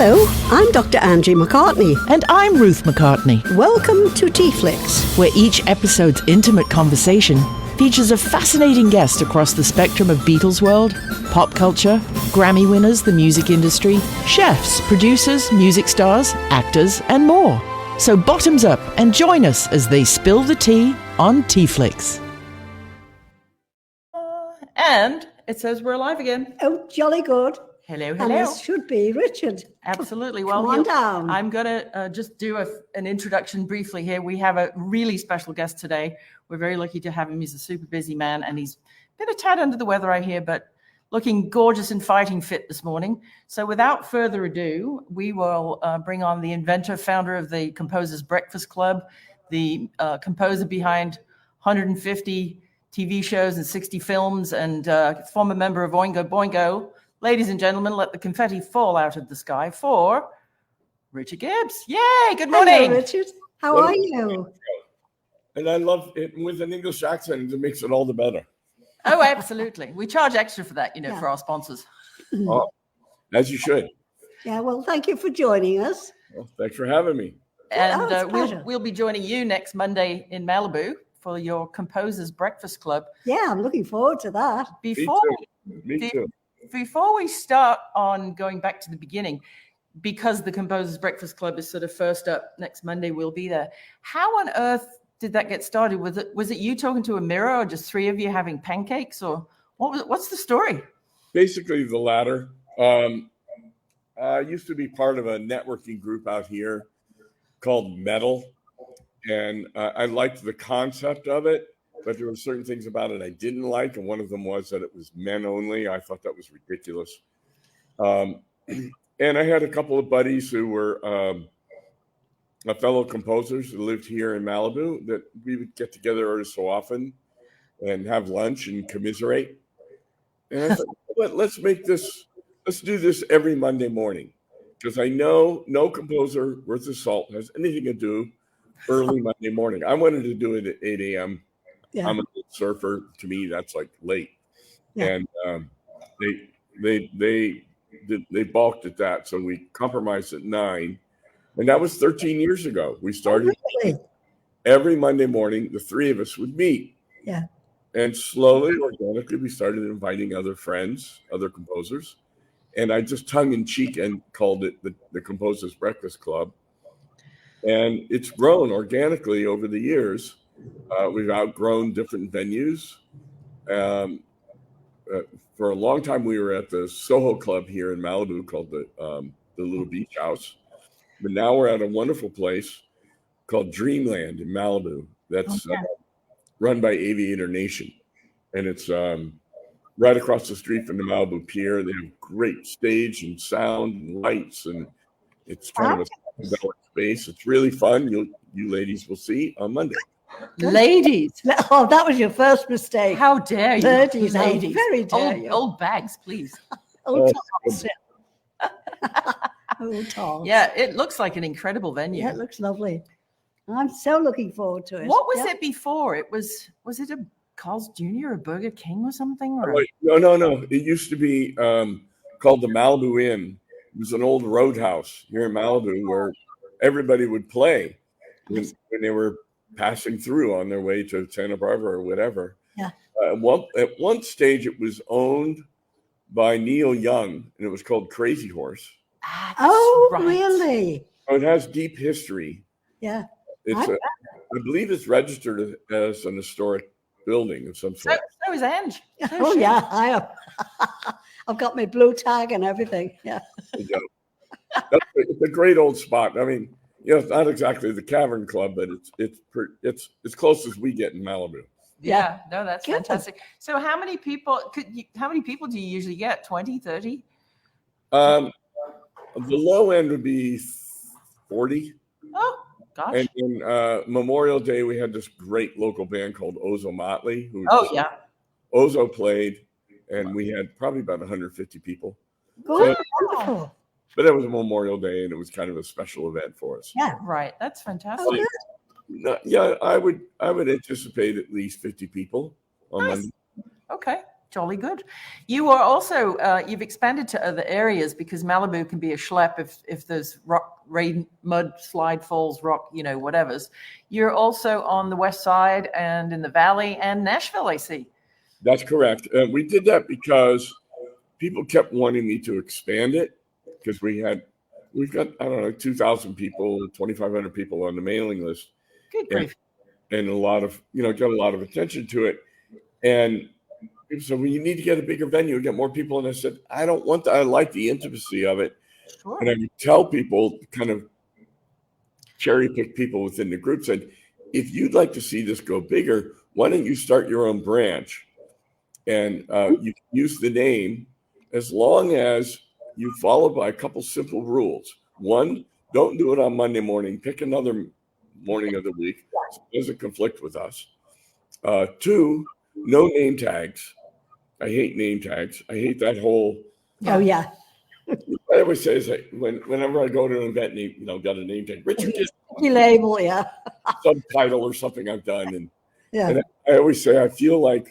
Hello, I'm Dr. Angie McCartney. And I'm Ruth McCartney. Welcome to TeaFlix, where each episode's intimate conversation features a fascinating guest across the spectrum of Beatles world, pop culture, Grammy winners, the music industry, chefs, producers, music stars, actors, and more. So bottoms up and join us as they spill the tea on TeaFlix. And it says we're live again. Oh, jolly good. Hello, And hello. this should be Richard. Absolutely. Come Well, on down. I'm going to just do an introduction briefly here. We have a really special guest today. We're very lucky to have him. He's a super busy man, and he's been a tad under the weather, I hear, but looking gorgeous and fighting fit this morning. So without further ado, we will bring on the inventor, founder of the Composers Breakfast Club, the composer behind 150 TV shows and 60 films, and former member of Oingo Boingo. Ladies and gentlemen, let the confetti fall out of the sky for Richard Gibbs. Yay! Good morning. Hello, Richard. How are you? And I love it with an English accent. It makes it all the better. Oh, absolutely. We charge extra for that, for our sponsors. Oh, as you should. Yeah, well, thank you for joining us. Well, thanks for having me. And we'll be joining you next Monday in Malibu for your Composers Breakfast Club. Yeah, I'm looking forward to that. Me too. Before we start on going back to the beginning, because the Composers Breakfast Club is sort of first up next Monday, we'll be there. How on earth did that get started? Was it you talking to a mirror, or just three of you having pancakes, or what's the story? Basically the latter. I used to be part of a networking group out here called Metal, and I liked the concept of it, but there were certain things about it I didn't like, and one of them was that it was men only. I thought that was ridiculous. And I had a couple of buddies who were fellow composers who lived here in Malibu that we would get together every so often and have lunch and commiserate. And I thought, let's do this every Monday morning, because I know no composer worth of salt has anything to do early Monday morning. I wanted to do it at 8 a.m. Yeah. I'm a surfer. To me, that's like late. Yeah. And they balked at that, so we compromised at 9. And that was 13 years ago. We started every Monday morning. The three of us would meet. Yeah. And slowly, organically, we started inviting other friends, other composers. And I just tongue in cheek and called it the Composers Breakfast Club. And it's grown organically over the years. We've outgrown different venues. For a long time, we were at the Soho Club here in Malibu called the Little Beach House. But now we're at a wonderful place called Dreamland in Malibu that's run by Aviator Nation. And it's right across the street from the Malibu Pier. They have great stage and sound and lights, and it's kind of a space. It's really fun. You ladies will see on Monday. Ladies. Oh, that was your first mistake. How dare you? Ladies. Ladies. Very dare you. Old bags, please. Old tall. Old tall. Yeah, it looks like an incredible venue. Yeah, it looks lovely. I'm so looking forward to it. What was it before? Was it a Carl's Jr. or Burger King or something? Or? No. It used to be called the Malibu Inn. It was an old roadhouse here in Malibu where everybody would play when they were passing through on their way to Santa Barbara or whatever. Yeah. At one stage, it was owned by Neil Young, and it was called Crazy Horse. Right. Really? So it has deep history. Yeah. I believe it's registered as an historic building of some sort. So is Angie. Yeah. I've got my blue tag and everything. Yeah. It's a great old spot. I mean, it's not exactly the Cavern Club, but it's as close as we get in Malibu. Yeah, no, that's fantastic. So how many people do you usually get? 20, 30? The low end would be 40. Oh, gosh. And in Memorial Day, we had this great local band called Ozo Motley. Ozo played, and we had probably about 150 people. Good. So, but it was a Memorial Day, and it was kind of a special event for us. Yeah, right. That's fantastic. Yeah, I would anticipate at least 50 people on Monday. Okay. Jolly good. You are also, you've expanded to other areas because Malibu can be a schlep if there's rock, rain, mud, slide, falls, rock, whatevers. You're also on the west side and in the valley and Nashville, I see. That's correct. We did that because people kept wanting me to expand it because we've got, 2,000 people, 2,500 people on the mailing list. Good grief. And a lot of, got a lot of attention to it. And so when you need to get a bigger venue, get more people. And I said, I don't want that. I like the intimacy of it. Sure. And I would tell people, kind of cherry pick people within the group, said, if you'd like to see this go bigger, why don't you start your own branch? And you can use the name as long as you follow by a couple simple rules. One, don't do it on Monday morning. Pick another morning of the week. So it doesn't conflict with us. Two, no name tags. I hate name tags. I hate that whole. Oh, yeah. I always say is that whenever I go to an event, got a name tag, Richard Gibbs, Label, yeah. subtitle or something I've done, Yeah. and I always say I feel like,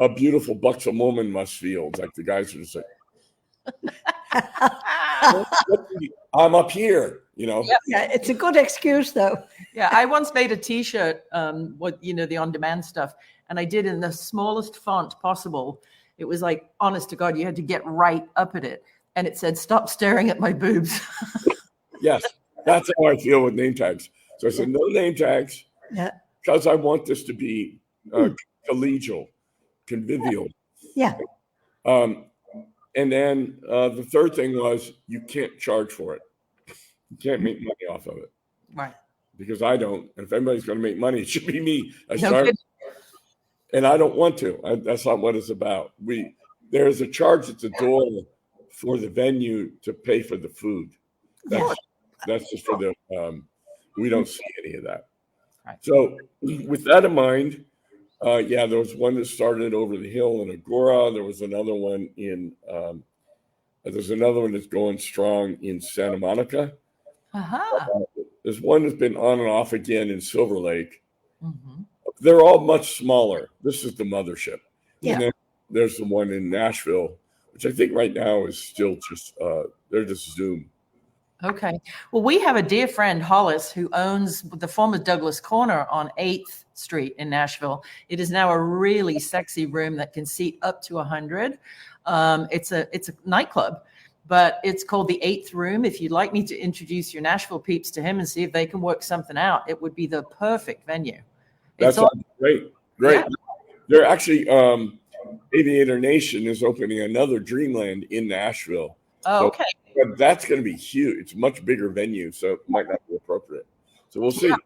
a beautiful buxom woman must feel. It's like the guys are just like, I'm up here, Yeah, it's a good excuse, though. Yeah, I once made a T-shirt, the on-demand stuff, and I did in the smallest font possible. It was like, honest to God, you had to get right up at it. And it said, stop staring at my boobs. Yes, that's how I feel with name tags. So I said, no name tags, because I want this to be collegial, convivial. Yeah. And then the third thing was you can't charge for it. You can't make money off of it. Right. Because I don't. And if anybody's going to make money, it should be me. No, and I don't want to. That's not what it's about. There's a charge at the door for the venue to pay for the food. That's just for the. We don't see any of that. Right. So with that in mind, there was one that started over the hill in Agora. There was another one there's another one that's going strong in Santa Monica. There's one that's been on and off again in Silver Lake. Mm-hmm. They're all much smaller. This is the mothership. Yeah. And then there's the one in Nashville, which I think right now is still just, they're just Zoom. Okay. Well, we have a dear friend, Hollis, who owns the former Douglas Corner on 8th Street in Nashville. It is now a really sexy room that can seat up to 100. It's a nightclub, but it's called the 8th Room. If you'd like me to introduce your Nashville peeps to him and see if they can work something out, it would be the perfect venue. That's great. Yeah. They're actually, Aviator Nation is opening another Dreamland in Nashville. Oh, okay. But that's going to be huge. It's a much bigger venue, so it might not be appropriate. So we'll see. Yeah.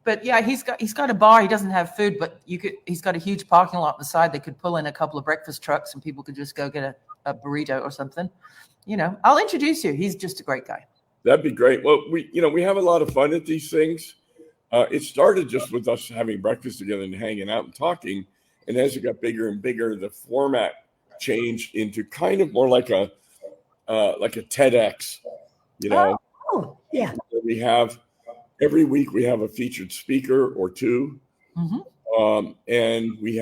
But yeah, he's got a bar. He doesn't have food, but he's got a huge parking lot on the side. They could pull in a couple of breakfast trucks and people could just go get a burrito or something. I'll introduce you. He's just a great guy. That'd be great. Well, we have a lot of fun at these things. It started just with us having breakfast together and hanging out and talking. And as it got bigger and bigger, the format changed into kind of more like a TEDx, Oh, yeah. We have every week we have a featured speaker or two, and we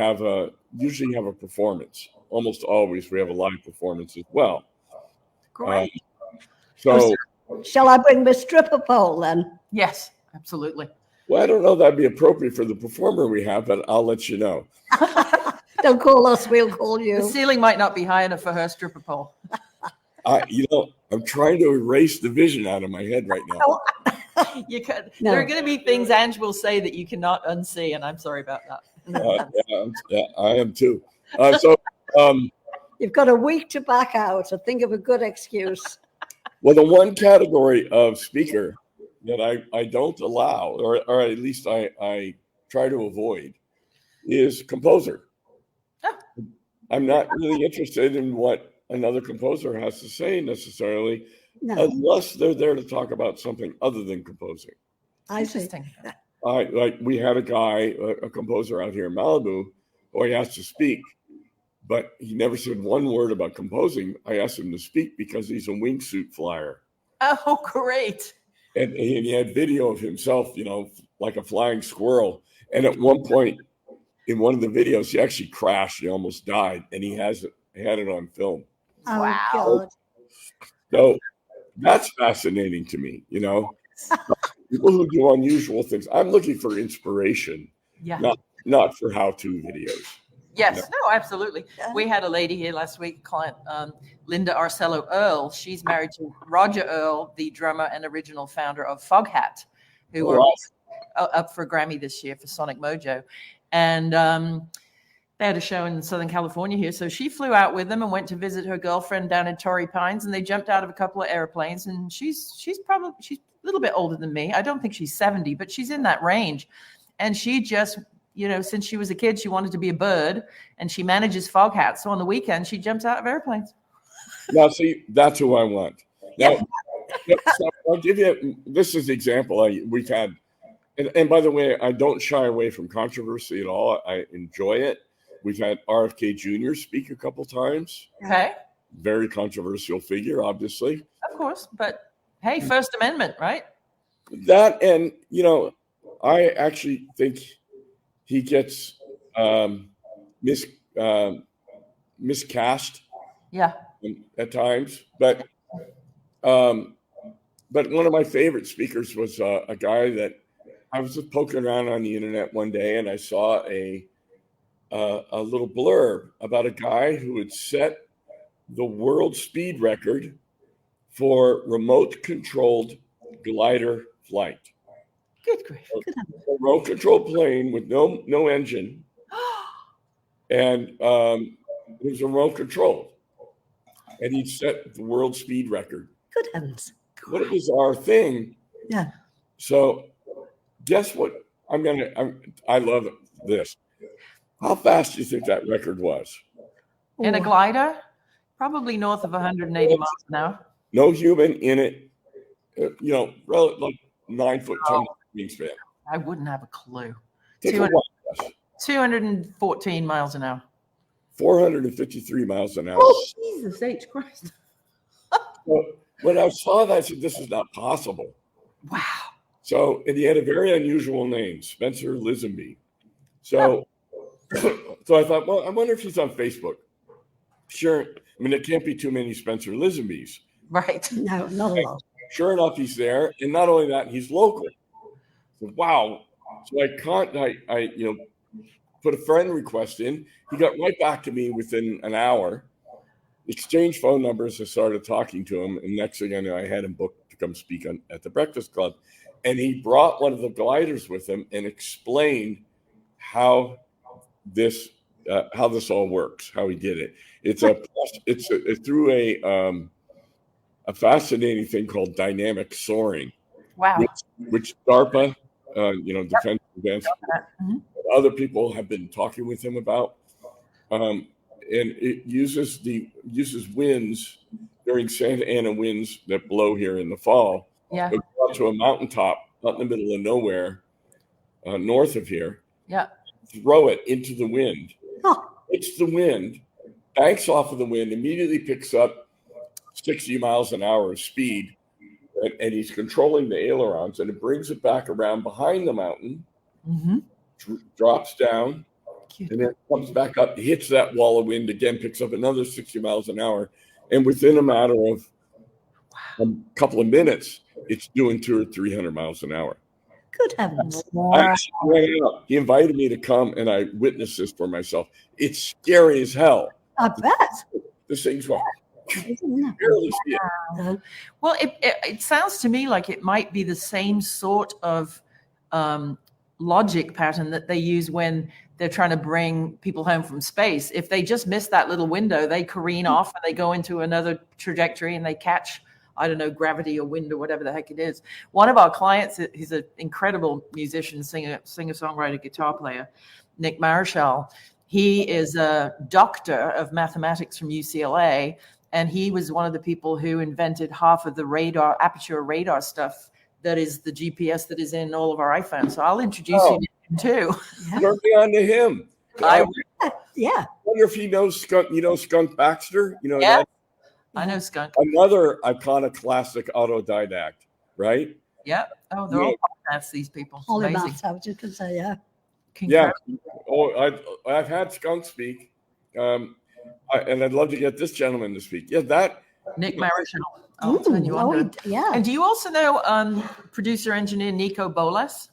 usually have a performance. Almost always we have a live performance as well. Great. Shall I bring my stripper pole then? Yes, absolutely. Well, I don't know if that'd be appropriate for the performer we have, but I'll let you know. Don't call us, we'll call you. The ceiling might not be high enough for her stripper pole. I'm trying to erase the vision out of my head right now. You could. No. There are going to be things Ange will say that you cannot unsee, and I'm sorry about that. I am too. You've got a week to back out, so think of a good excuse. Well, the one category of speaker that I don't allow, or at least I try to avoid, is composer. Oh. I'm not really interested in what another composer has to say necessarily, unless they're there to talk about something other than composing. I see. Interesting. We had a guy, a composer out here in Malibu, who I asked to speak, but he never said one word about composing. I asked him to speak because he's a wingsuit flyer. Oh, great. And he had video of himself, like a flying squirrel. And at one point, in one of the videos, he actually crashed. He almost died, and he had it on film. Oh, Wow. God. So that's fascinating to me, people who do unusual things. I'm looking for inspiration, Yeah. not for how-to videos. Yes, no, absolutely. We had a lady here last week, client Linda Arcello Earle. She's married to Roger Earle, the drummer and original founder of Foghat, who are up for a Grammy this year for Sonic Mojo. And they had a show in Southern California here. So she flew out with them and went to visit her girlfriend down in Torrey Pines, and they jumped out of a couple of airplanes. And she's a little bit older than me. I don't think she's 70, but she's in that range. And she just, since she was a kid, she wanted to be a bird, and she manages Foghat. So on the weekend, she jumps out of airplanes. Now, see, that's who I want. Now, so I'll give you, this is the example we've had. And by the way, I don't shy away from controversy at all. I enjoy it. We've had RFK Jr. speak a couple times. Okay. Very controversial figure, obviously. Of course. But hey, First Amendment, right? That, and, I actually think he gets miscast. Yeah. At times. But one of my favorite speakers was a guy that I was just poking around on the internet one day, and I saw a little blurb about a guy who had set the world speed record for remote controlled glider flight. Good grief. A remote controlled plane with no engine, and it was remote controlled, and he set the world speed record. Good heavens. What a bizarre thing. Yeah. So guess what? I love this. How fast do you think that record was? In a glider? Probably north of 180 miles an hour. No human in it. Like 9 foot 10 wingspan. I wouldn't have a clue. Take a wild guess. 214 miles an hour. 453 miles an hour. Oh, Jesus H. Christ. So when I saw that, I said, this is not possible. Wow. So, and he had a very unusual name, Spencer Lisenby. So, so I thought, well, I wonder if he's on Facebook. Sure. I mean, there can't be too many Spencer Lisenbys. Right. No, not a lot. Sure enough, he's there. And not only that, he's local. So, wow. So I put a friend request in. He got right back to me within an hour. Exchanged phone numbers. I started talking to him. And next thing I know, I had him booked to come speak at the Breakfast Club. And he brought one of the gliders with him and explained how this all works, how he did it. It's through a fascinating thing called dynamic soaring. Wow. Which DARPA, Defense Advanced, other people have been talking with him about. And it uses winds during Santa Ana winds that blow here in the fall. Yeah. Go out to a mountaintop out in the middle of nowhere, north of here. Yeah. Throw it into the wind. Huh. It's the wind, banks off of the wind, immediately picks up 60 miles an hour of speed, and he's controlling the ailerons, and it brings it back around behind the mountain, drops down, and then comes back up, hits that wall of wind again, picks up another 60 miles an hour, and within a matter of a couple of minutes, it's doing 200 or 300 miles an hour. Good heavens. He invited me to come, and I witnessed this for myself. It's scary as hell. I bet. This thing's wrong. Well, it sounds to me like it might be the same sort of logic pattern that they use when they're trying to bring people home from space. If they just miss that little window, they careen off and they go into another trajectory and they catch, I don't know, gravity or wind or whatever the heck it is. One of our clients, he's an incredible musician, singer, songwriter, guitar player, Nick Marshall. He is a doctor of mathematics from UCLA, and he was one of the people who invented half of the aperture radar stuff that is the GPS that is in all of our iPhones. So I'll introduce you to him too. Turn me on to him. Yeah. I wonder if he knows Skunk. You know Skunk Baxter? You know Yeah. that? I know Skunk. Another iconoclastic autodidact, right? Yeah. Oh, they're all podcasts, these people. It's amazing. Polymath, I was just going to say, yeah. King Yeah. Kravitz. Oh, I've had Skunk speak, and I'd love to get this gentleman to speak. Yeah, that Nick Marischal. I'll turn you on to. yeah. And do you also know producer engineer Nico Bolas?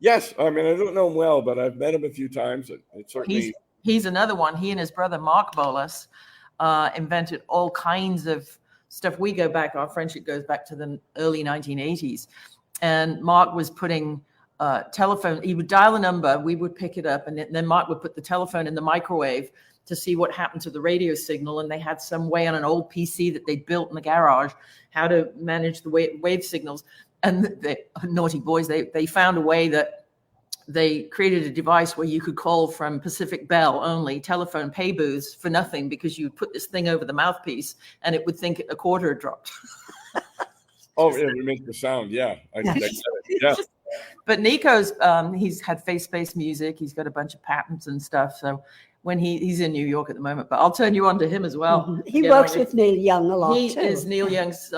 Yes, I mean I don't know him well, but I've met him a few times. It certainly. He's another one. He and his brother Mark Bolas invented all kinds of stuff. We go back, our friendship goes back to the early 1980s. And Mark was putting telephone, he would dial a number, we would pick it up, and then Mark would put the telephone in the microwave to see what happened to the radio signal. And they had some way on an old PC that they built in the garage, how to manage the wave signals. And the naughty boys, they found a way that they created a device where you could call from Pacific Bell only, telephone pay booths for nothing, because you put this thing over the mouthpiece and it would think a quarter had dropped. Oh, it would make the sound. Yeah. Yeah. But Nico's, he's had face-based music. He's got a bunch of patents and stuff. So when he's in New York at the moment, but I'll turn you on to him as well. Mm-hmm. He works with Neil Young a lot. He too. is Neil Young's,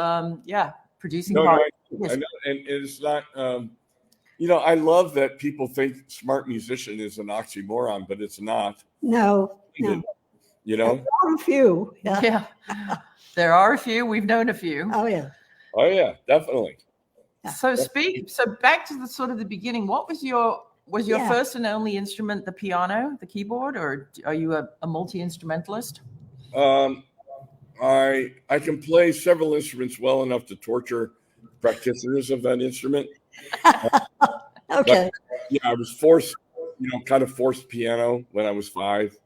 producing No, part. I know, and it's not. I love that people think smart musician is an oxymoron, but it's not. No. You know, There are a few. Yeah. Yeah, there are a few. We've known a few. Oh yeah. Oh yeah, definitely. So back to the sort of the beginning. What was your first and only instrument the piano, the keyboard, or are you a multi-instrumentalist? I can play several instruments well enough to torture practitioners of that instrument. Okay. But, I was forced, kind of forced piano when I was 5.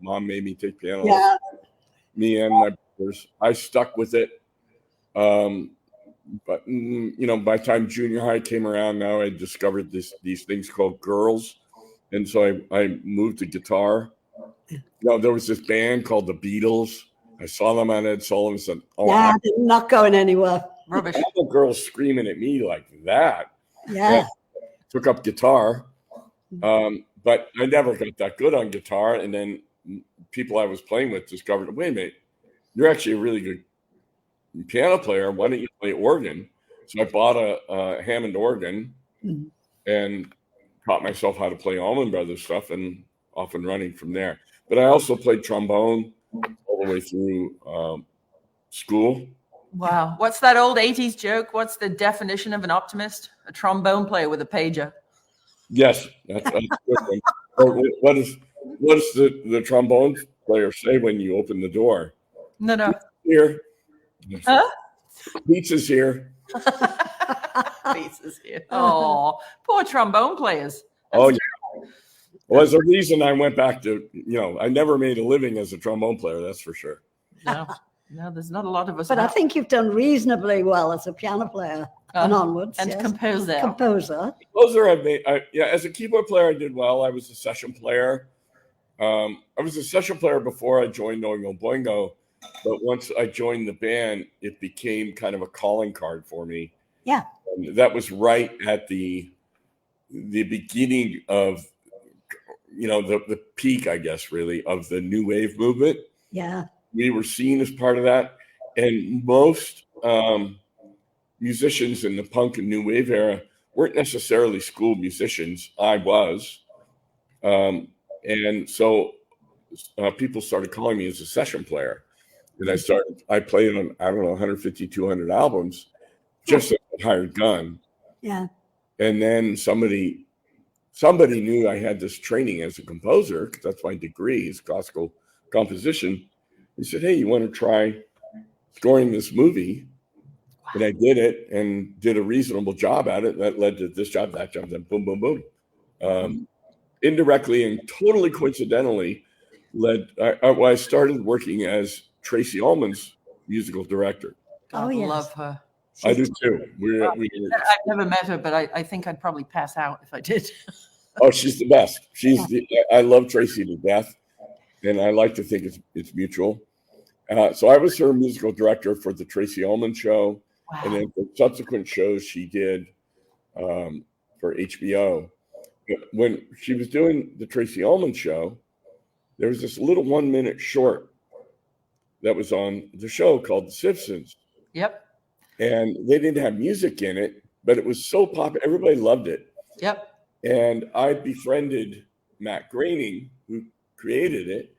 Mom made me take piano. Yeah. Me and my brothers. I stuck with it. But by the time junior high came around, now I discovered these things called girls, and so I moved to guitar. There was this band called the Beatles. I saw them on Ed Sullivan and said, "Oh, yeah, they're not going anywhere." Rubbish. all the girls screaming at me like that." Yeah. Took up guitar, but I never got that good on guitar. And then people I was playing with discovered, wait a minute, you're actually a really good piano player. Why don't you play organ? So I bought a Hammond organ and taught myself how to play Allman Brothers stuff, and off and running from there. But I also played trombone all the way through school. Wow. What's that old 80s joke? What's the definition of an optimist? A trombone player with a pager. Yes, that's a good one. What does the trombone player say when you open the door? No. Here. Huh? Pizza's here. Pieces here. Oh, poor trombone players. Oh, yeah. Well, there's a reason I went back to, I never made a living as a trombone player, that's for sure. No, there's not a lot of us. But I think you've done reasonably well as a piano player and onwards. And yes. composer. As a keyboard player, I did well. I was a session player. I was a session player before I joined Oingo Boingo. But once I joined the band, it became kind of a calling card for me. Yeah. And that was right at the beginning of, the peak, I guess, really, of the new wave movement. Yeah. We were seen as part of that. And most musicians in the punk and new wave era weren't necessarily school musicians. I was. And so people started calling me as a session player. And I played on, 150, 200 albums, just as a hired gun. Yeah. And then somebody knew I had this training as a composer, because that's my degree is classical composition. He said, hey, you want to try scoring this movie? Wow. And I did it and did a reasonable job at it. That led to this job, that job, then boom, boom, boom. Indirectly and totally coincidentally I started working as Tracey Ullman's musical director. I yes. love her. I do too. I've never met her, but I think I'd probably pass out if I did. Oh, she's the best. I love Tracey to death, and I like to think it's mutual. So I was her musical director for the Tracey Ullman show, wow. And then the subsequent shows she did for HBO. When she was doing the Tracey Ullman show, there was this little 1-minute short that was on the show called The Simpsons. Yep. And they didn't have music in it, but it was so popular. Everybody loved it. Yep. And I befriended Matt Groening, who created it.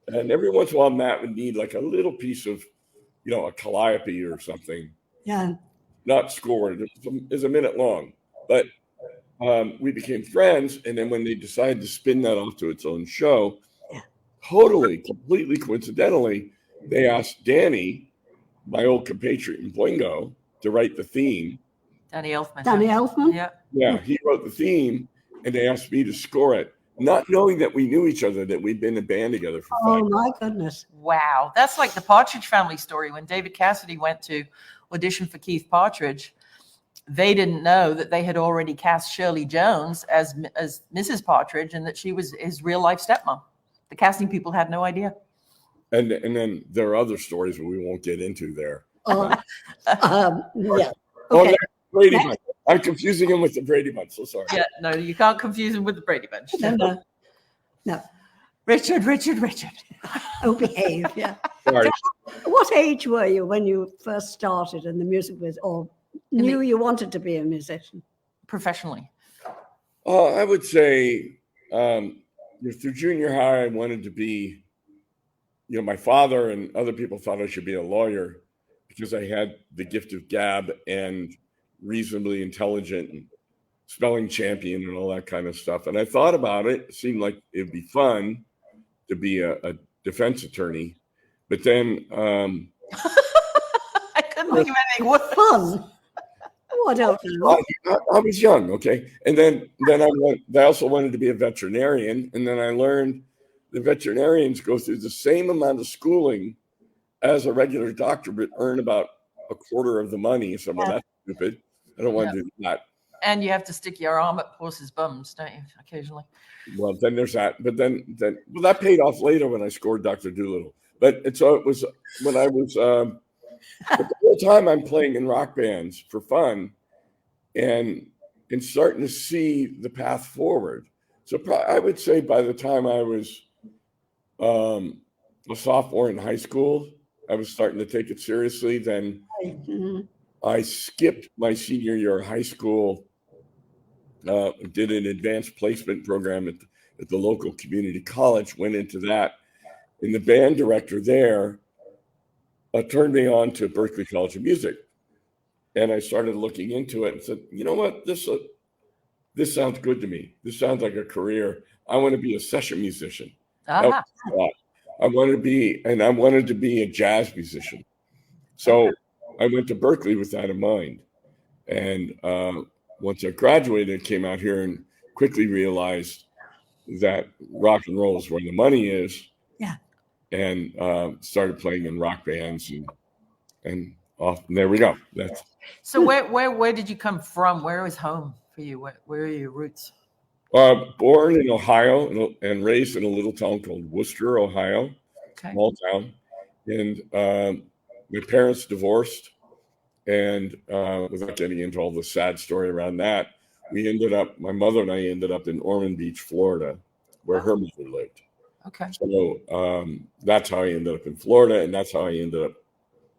And every once in a while, Matt would need like a little piece of, a calliope or something. Yeah. Not scored. It's a minute long. But we became friends. And then when they decided to spin that off to its own show, completely coincidentally, they asked Danny, my old compatriot in Boingo, to write the theme. Danny Elfman. Danny Elfman? Yeah. Yeah, he wrote the theme, and they asked me to score it, not knowing that we knew each other, that we'd been in a band together for 5 years. Oh, my goodness. Wow. That's like the Partridge Family story. When David Cassidy went to audition for Keith Partridge, they didn't know that they had already cast Shirley Jones as Mrs. Partridge and that she was his real-life stepmom. The casting people had no idea. And then there are other stories that we won't get into there. Yeah. Oh, Okay. Brady Bunch. I'm confusing him with the Brady Bunch. So sorry. Yeah, no, you can't confuse him with the Brady Bunch. No. Richard. Oh, behave. Yeah. Sorry. What age were you when you first started in the music business, or knew you wanted to be a musician? Professionally. I would say through junior high, I wanted to be, my father and other people thought I should be a lawyer because I had the gift of gab and reasonably intelligent and spelling champion and all that kind of stuff. And I thought about it. It seemed like it'd be fun to be a defense attorney. But then I couldn't think of anything. What Fun. Oh, I don't know. I was young, okay. And then I also wanted to be a veterinarian. And then I learned the veterinarians go through the same amount of schooling as a regular doctor, but earn about a quarter of the money. So that's stupid. I don't want to do that. And you have to stick your arm up horses' bums, don't you, occasionally? Well, then there's that. But then that paid off later when I scored Dr. Dolittle. But so it was when I was but the whole time I'm playing in rock bands for fun and starting to see the path forward. So I would say by the time I was a sophomore in high school, I was starting to take it seriously. Then I skipped my senior year of high school, did an advanced placement program at the local community college, went into that. And the band director there turned me on to Berklee College of Music. And I started looking into it and said, you know what, this sounds good to me. This sounds like a career. I want to be a session musician. I wanted to be a jazz musician. So I went to Berklee with that in mind. And once I graduated, came out here and quickly realized that rock and roll is where the money is. Yeah. And started playing in rock bands and off. And there we go. So where did you come from? Where was home for you? Where are your roots? Born in Ohio and raised in a little town called Worcester, Ohio, small town. And my parents divorced. And without getting into all the sad story around that, my mother and I ended up in Ormond Beach, Florida, where her mother lived. Okay. So that's how I ended up in Florida. And that's how I ended up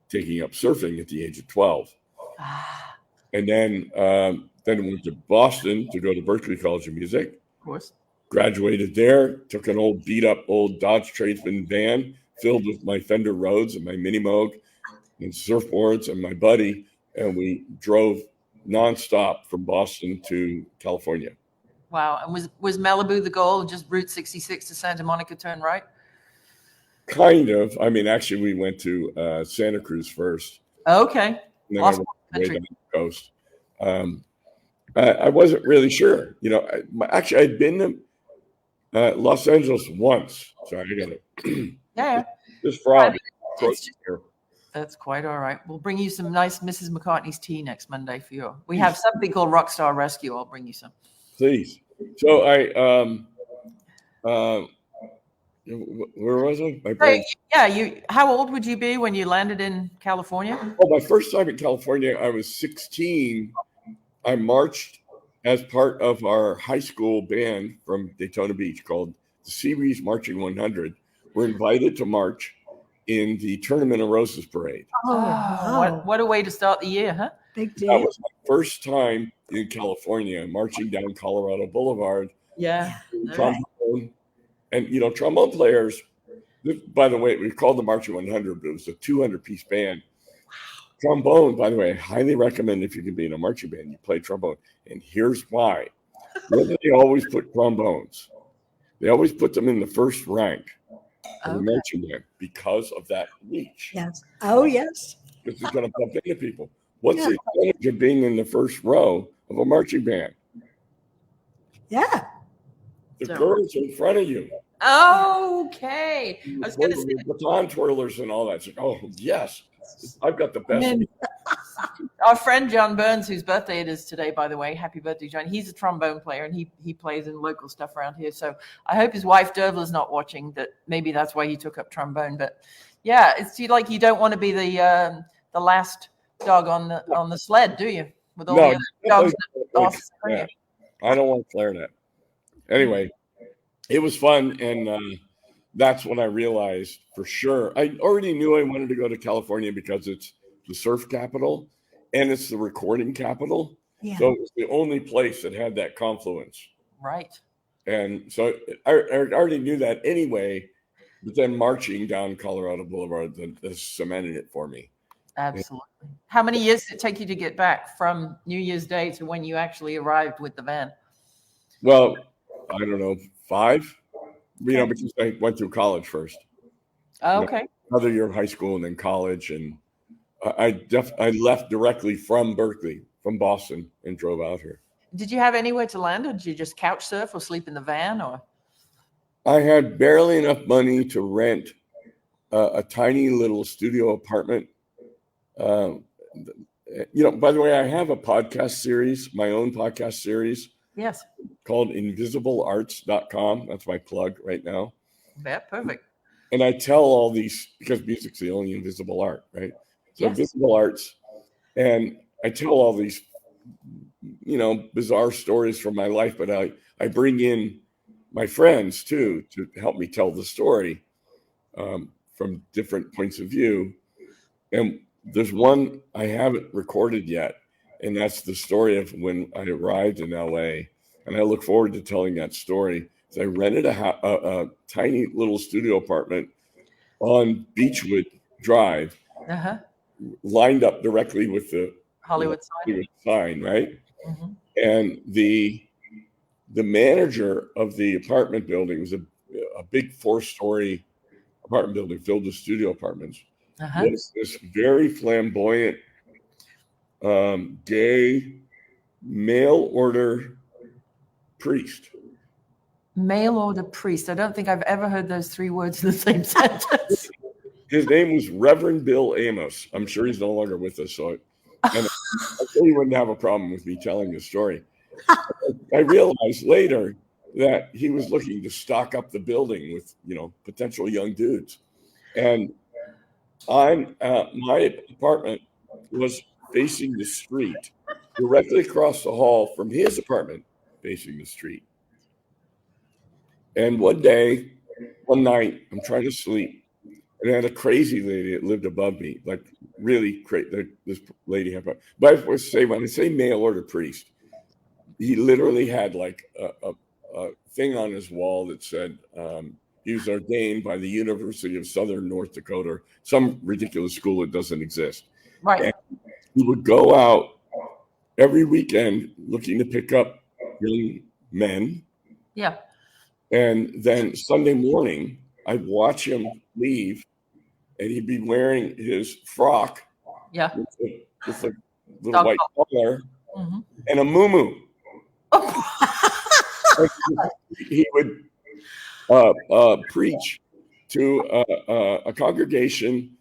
taking up surfing at the age of 12. And then went to Boston to go to Berklee College of Music. Of course. Graduated there, took an old old Dodge Tradesman van filled with my Fender Rhodes and my Mini Moog and surfboards and my buddy, and we drove nonstop from Boston to California. Wow. And was Malibu the goal, just Route 66 to Santa Monica turn right? Kind of. I mean, actually, we went to Santa Cruz first. Okay. And then awesome. I went way down the coast. I wasn't really sure. Actually, I'd been to Los Angeles once. So I got it. Yeah. This frog. That's quite all right. We'll bring you some nice Mrs. McCartney's tea next Monday for you. We have something called Rockstar Rescue. I'll bring you some. Please. So where was I? How old would you be when you landed in California? Oh, my first time in California, I was 16. I marched as part of our high school band from Daytona Beach called the Seabreeze Marching 100. We're invited to march in the Tournament of Roses parade. What a way to start the year, huh? Big deal. That was my first time in California, marching down Colorado Boulevard. Yeah. Tom trombone. And, trombone players, by the way, we called the Marching 100, but it was a 200-piece band. Trombone, by the way, I highly recommend if you can be in a marching band, you play trombone. And here's why. Where do they always put trombones? They always put them in the first rank of the marching band because of that reach. Yes. Oh, yes. This is going to bump into people. What's the advantage of being in the first row of a marching band? Yeah. The girls are in front of you. Okay. I was going to say. Baton twirlers and all that. It's like, oh, yes. I've got the best. Our friend John Burns, whose birthday it is today, by the way, happy birthday, John. He's a trombone player, and he plays in local stuff around here. So I hope his wife Dervla's not watching. That maybe that's why he took up trombone. But yeah, it's like you don't want to be the last dog on the sled, do you? With all the other dogs off. Yeah. I don't want clarinet. Anyway, it was fun, and that's when I realized for sure. I already knew I wanted to go to California because it's the surf capital and it's the recording capital. Yeah. So it was the only place that had that confluence. Right. And so I already knew that anyway, but then marching down Colorado Boulevard cemented it for me. Absolutely. How many years did it take you to get back from New Year's Day to when you actually arrived with the van? Well, I don't know, 5, because I went through college first. Oh, okay. Another year of high school and then college. And I left directly from Berkeley, from Boston, and drove out here. Did you have anywhere to land, or did you just couch surf or sleep in the van? Or I had barely enough money to rent a tiny little studio apartment. By the way, I have a podcast series, my own podcast series. Yes. Called invisiblearts.com. That's my plug right now. Yeah, perfect. And I tell all these, because music's the only invisible art, right? So Invisible Arts. And I tell all these, bizarre stories from my life, but I bring in my friends too, to help me tell the story from different points of view. And there's one I haven't recorded yet. And that's the story of when I arrived in LA. And I look forward to telling that story. So I rented a tiny little studio apartment on Beechwood Drive, lined up directly with the Hollywood sign, right? Mm-hmm. And the manager of the apartment building was a big 4-story apartment building filled with studio apartments. Was this very flamboyant, gay, mail order priest. Mail order priest. I don't think I've ever heard those 3 words in the same sentence. His name was Reverend Bill Amos. I'm sure he's no longer with us, so I'm sure he wouldn't have a problem with me telling the story. I realized later that he was looking to stock up the building with, potential young dudes. And my apartment was facing the street, directly across the hall from his apartment, facing the street. And one night, I'm trying to sleep, and I had a crazy lady that lived above me, like really crazy. This lady had, but when I say mail order priest, he literally had like a thing on his wall that said he was ordained by the University of Southern North Dakota, some ridiculous school that doesn't exist. Right. And he would go out every weekend looking to pick up young men. Yeah. And then Sunday morning, I'd watch him leave, and he'd be wearing his frock. Yeah. With a little white collar and a muumuu. He would preach to a congregation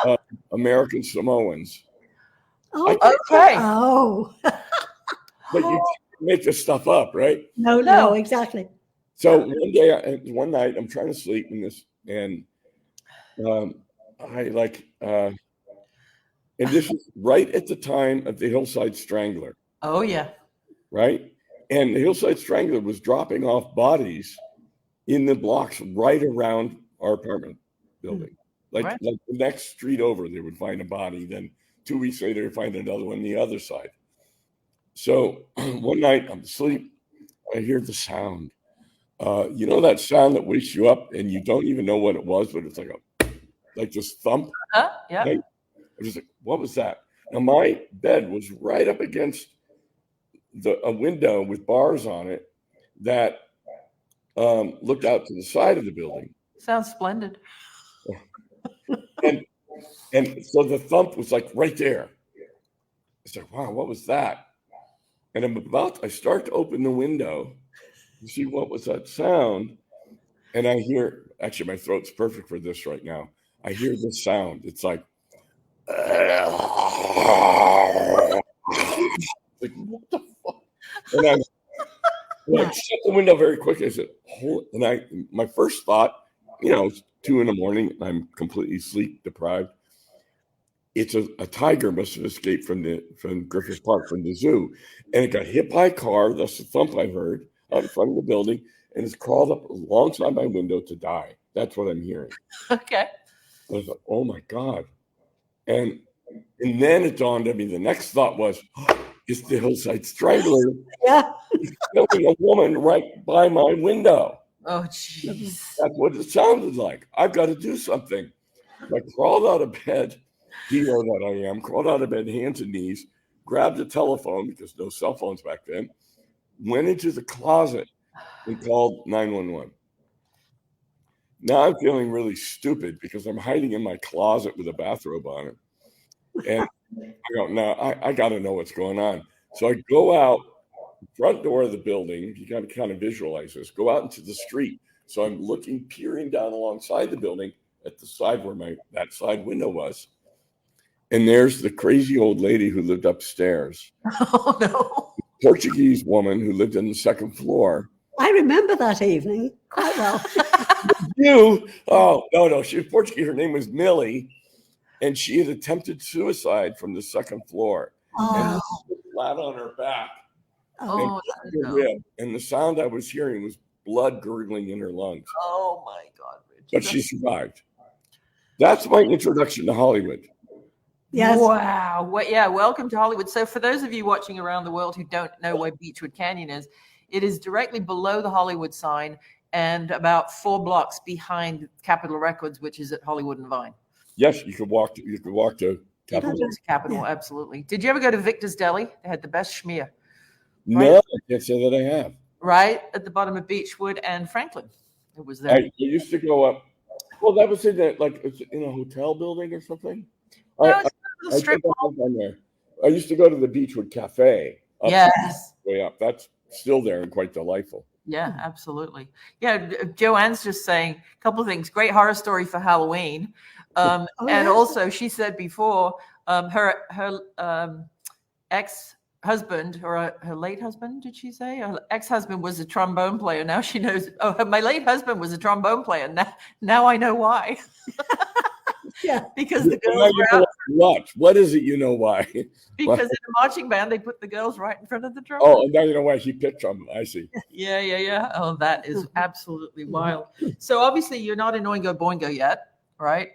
of American Samoans. Oh, okay. Oh. But you make this stuff up, right? No, exactly. So one night, I'm trying to sleep in this, and and this is right at the time of the Hillside Strangler. Oh yeah. Right, and the Hillside Strangler was dropping off bodies in the blocks right around our apartment building. Like the next street over, they would find a body. Then 2 weeks later, they find another one on the other side. So one night, I'm asleep. I hear the sound you know that sound that wakes you up and you don't even know what it was, but it's like this thump. Yeah. Right? I was just like, what was that? Now my bed was right up against a window with bars on it that looked out to the side of the building. Sounds splendid. And so the thump was like right there. It's like, wow, what was that? And I start to open the window to see what was that sound. And I hear, actually, my throat's perfect for this right now. I hear this sound. It's like, like, what the fuck? And I shut the window very quickly. I said, my first thought, it's 2 a.m. I'm completely sleep deprived. It's a tiger must have escaped from Griffith Park, from the zoo, and it got hit by a car. That's the thump I heard out in front of the building, and it's crawled up alongside my window to die. That's what I'm hearing. Okay. I was like, oh my God. And then it dawned on me, the next thought was, it's the Hillside Strangler. Yeah. Killing a woman right by my window. Oh, jeez. That's what it sounded like. I've got to do something. I crawled out of bed, hero that I am, crawled out of bed, hands and knees, grabbed a telephone, because no cell phones back then, went into the closet and called 911. Now I'm feeling really stupid because I'm hiding in my closet with a bathrobe on it. And I go, no, I got to know what's going on. So I go out the front door of the building. You got to kind of visualize this. Go out into the street. So I'm peering down alongside the building at the side where that side window was. And there's the crazy old lady who lived upstairs. Oh, no. Portuguese woman who lived on the second floor. I remember that evening quite well. You? Oh, no. She was Portuguese. Her name was Millie. And she had attempted suicide from the second floor. Oh. And flat on her back. Oh, no. Rib. And the sound I was hearing was blood gurgling in her lungs. Oh, my God, Richard. But she survived. That's my introduction to Hollywood. Yes. Wow. Well, yeah, welcome to Hollywood. So for those of you watching around the world who don't know where Beechwood Canyon is, it is directly below the Hollywood sign and about 4 blocks behind Capitol Records, which is at Hollywood and Vine. Yes, you could walk to Capitol. Capitol, absolutely. Did you ever go to Victor's Deli? They had the best schmear. No, I can't say that I have. Right at the bottom of Beechwood and Franklin. It was there. I used to go up. Well, that was in a hotel building or something. No, it's a strip mall. I used to go to the Beechwood Cafe. Yes. Way up. That's still there and quite delightful. Yeah, absolutely. Yeah, Joanne's just saying a couple of things. Great horror story for Halloween. And also, she said before, her ex-husband, or her late husband, did she say? Her ex-husband was a trombone player. Now she knows. Oh, my late husband was a trombone player. Now I know why. Yeah. Because the girls were out. What is it? You know why? Because in a marching band, they put the girls right in front of the drum. Oh, and now you know why she picked trombone. I see. Yeah. Oh, that is absolutely wild. So obviously, you're not in Oingo Boingo yet, right?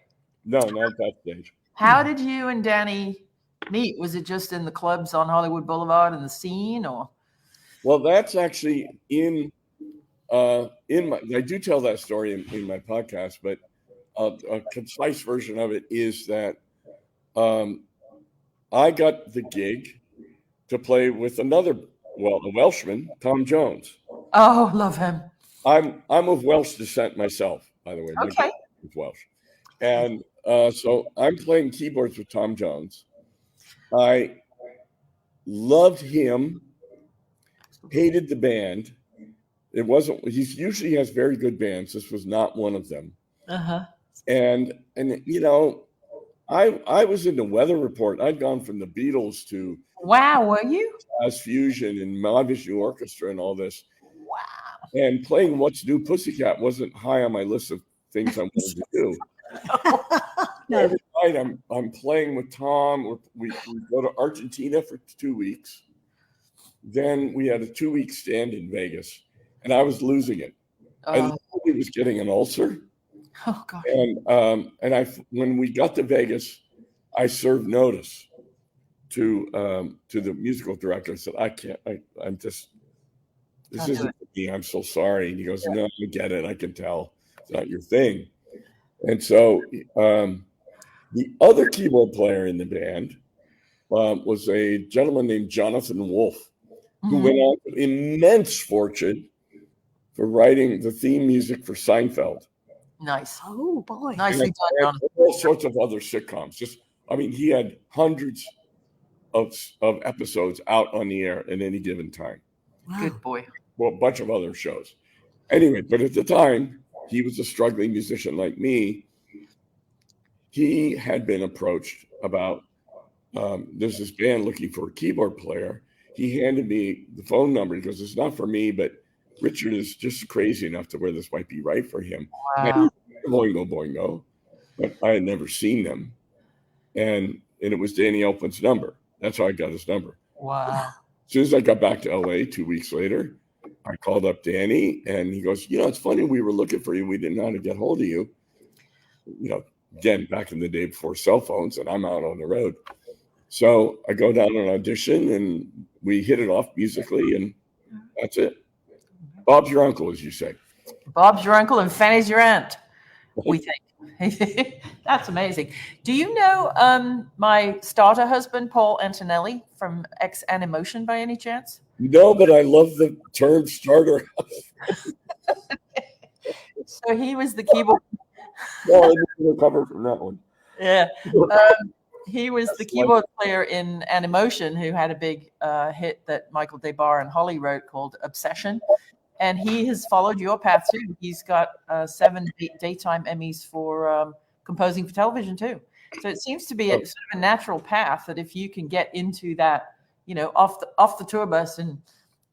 No, not at that stage. How did you and Danny meet? Was it just in the clubs on Hollywood Boulevard and the scene, or? Well, that's actually in my. I do tell that story in my podcast, but a concise version of it is that I got the gig to play with a Welshman, Tom Jones. Oh, love him. I'm of Welsh descent myself, by the way. Okay. My dad is Welsh, and so I'm playing keyboards with Tom Jones. I loved him, hated the band. It wasn't. He usually has very good bands. This was not one of them. And I was in the Weather Report. I'd gone from the Beatles to were you? Jazz Fusion and Mahavishnu Orchestra and all this. Wow. And playing What's New Pussycat wasn't high on my list of things I wanted to do. No. Every night I'm playing with Tom. We go to Argentina for 2 weeks. Then we had a 2-week stand in Vegas, and I was losing it. I literally was getting an ulcer. Oh God! And when we got to Vegas, I served notice to the musical director. I said, I can't. I'm just This isn't me. I'm so sorry. And he goes, no, I get it. I can tell it's not your thing. And so the other keyboard player in the band was a gentleman named Jonathan Wolfe, who went on to immense fortune for writing the theme music for Seinfeld. Nice. Oh, boy. Nicely done, John. All sorts of other sitcoms. He had hundreds of episodes out on the air at any given time. Wow. Good boy. Well, a bunch of other shows. Anyway, but at the time, he was a struggling musician like me. He had been approached about, there's this band looking for a keyboard player. He handed me the phone number. He goes, it's not for me, but Richard is just crazy enough to where this might be right for him. Wow. Oingo Boingo, but I had never seen them. And it was Danny Elfman's number. That's how I got his number. Wow. As soon as I got back to LA 2 weeks later, I called up Danny and he goes, it's funny, we were looking for you. We didn't know how to get hold of you. Again, back in the day before cell phones, and I'm out on the road. So I go down and audition and we hit it off musically, and that's it. Bob's your uncle, as you say. Bob's your uncle and Fanny's your aunt, we think. That's amazing. Do you know my starter husband, Paul Antonelli, from X-Animotion by any chance? No, but I love the term starter. So he was the keyboard. No, I didn't recover from that one. Yeah. He was the keyboard player in Animotion who had a big hit that Michael DeBar and Holly wrote called Obsession. And he has followed your path too. He's got 7 daytime Emmys for composing for television too. So it seems to be a sort of a natural path that if you can get into that, off the tour bus and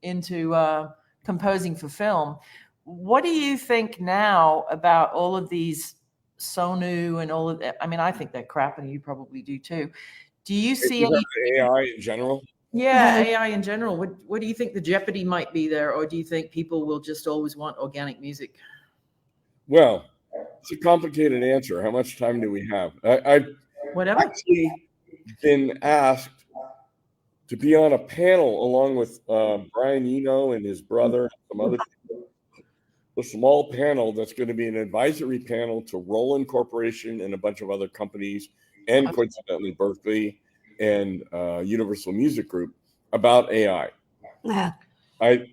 into composing for film. What do you think now about all of these Sonu and all of that? I mean, I think they're crap, and you probably do too. Do you see any AI in general? Yeah, AI in general. What do you think the jeopardy might be there, or do you think people will just always want organic music? Well, it's a complicated answer. How much time do we have? I've Whatever. actually been asked to be on a panel along with Brian Eno and his brother and some other people. A small panel that's going to be an advisory panel to Roland Corporation and a bunch of other companies, and coincidentally Berkeley and Universal Music Group about AI. Yeah. I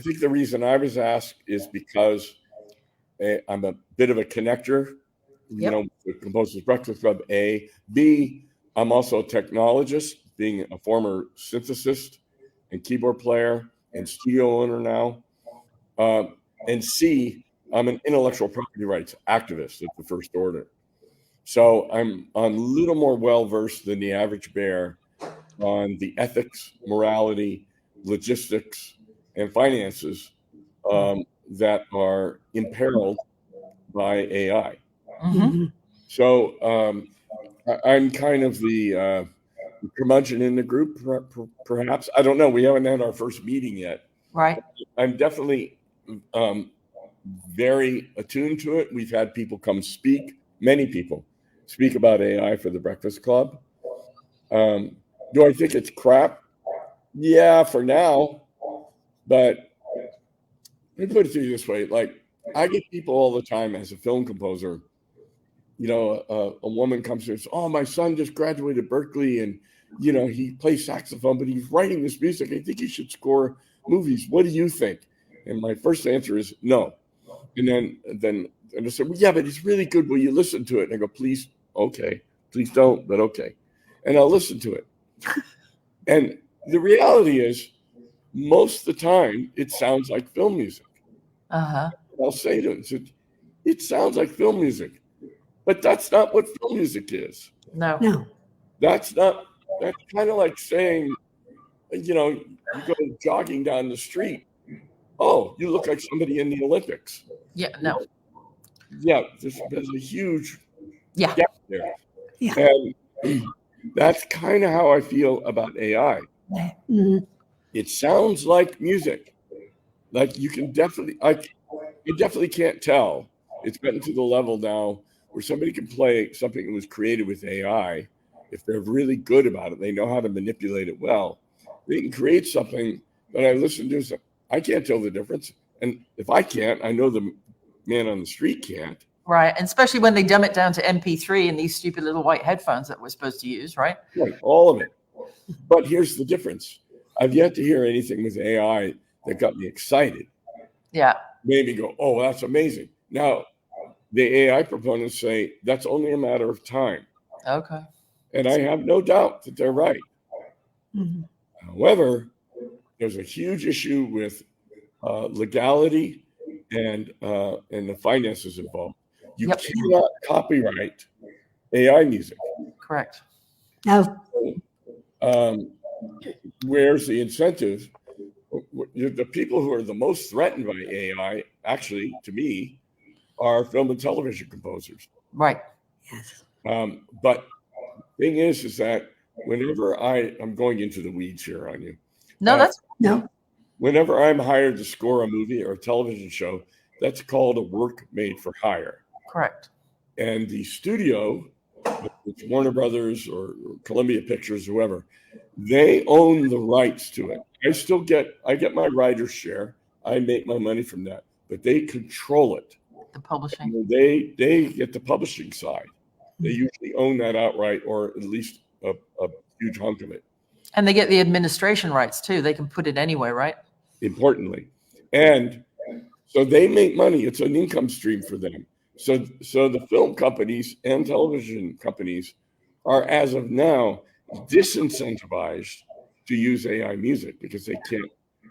think the reason I was asked is because I'm a bit of a connector, the Composers Breakfast Club, A. B, I'm also a technologist, being a former synthesist and keyboard player and studio owner now. And C, I'm an intellectual property rights activist at the first order. So I'm a little more well-versed than the average bear on the ethics, morality, logistics, and finances that are imperiled by AI. Mm-hmm. So I'm kind of the curmudgeon in the group, perhaps. I don't know. We haven't had our first meeting yet. Right. I'm definitely very attuned to it. We've had people come speak, many people speak about AI for the Breakfast Club. Do I think it's crap? Yeah, for now. But let me put it to you this way. Like, I get people all the time as a film composer. A woman comes to me and says, oh, my son just graduated Berkeley and, he plays saxophone, but he's writing this music. I think he should score movies. What do you think? And my first answer is no. And then I said, well, yeah, but it's really good. Will you listen to it? And I go, please, okay. Please don't, but okay. And I'll listen to it. And the reality is, most of the time, it sounds like film music. Uh-huh. I'll say to them, it sounds like film music. But that's not what film music is. No. That's kind of like saying, you go jogging down the street. Oh, you look like somebody in the Olympics. Yeah, no. Yeah, there's a huge gap there. Yeah. And that's kind of how I feel about AI. Mm-hmm. It sounds like music. Like you definitely can't tell. It's gotten to the level now where somebody can play something that was created with AI. If they're really good about it, they know how to manipulate it well. They can create something that I listen to. I can't tell the difference. And if I can't, I know the man on the street can't. Right. And especially when they dumb it down to MP3 and these stupid little white headphones that we're supposed to use, right? Right, all of it. But here's the difference. I've yet to hear anything with AI that got me excited. Yeah. Made me go, oh, that's amazing. Now, the AI proponents say that's only a matter of time. Okay. And I have no doubt that they're right. Mhm. However, there's a huge issue with legality and the finances involved. You Yep. cannot copyright AI music. Correct. Now, Where's the incentive? The people who are the most threatened by AI, actually, to me, are film and television composers. Right. yes. But the thing is that whenever I'm going into the weeds here on you, No, that's No. whenever I'm hired to score a movie or a television show, that's called a work made for hire. correct. And the studio, it's Warner Brothers or Columbia Pictures, whoever, they own the rights to it. I get my writer's share. I make my money from that, but they control it. The publishing. And they get the publishing side. They usually own that outright, or at least a huge hunk of it. And they get the administration rights too. They can put it anywhere, right? Importantly, and so they make money. It's an income stream for them. So the film companies and television companies are, as of now, disincentivized to use AI music because they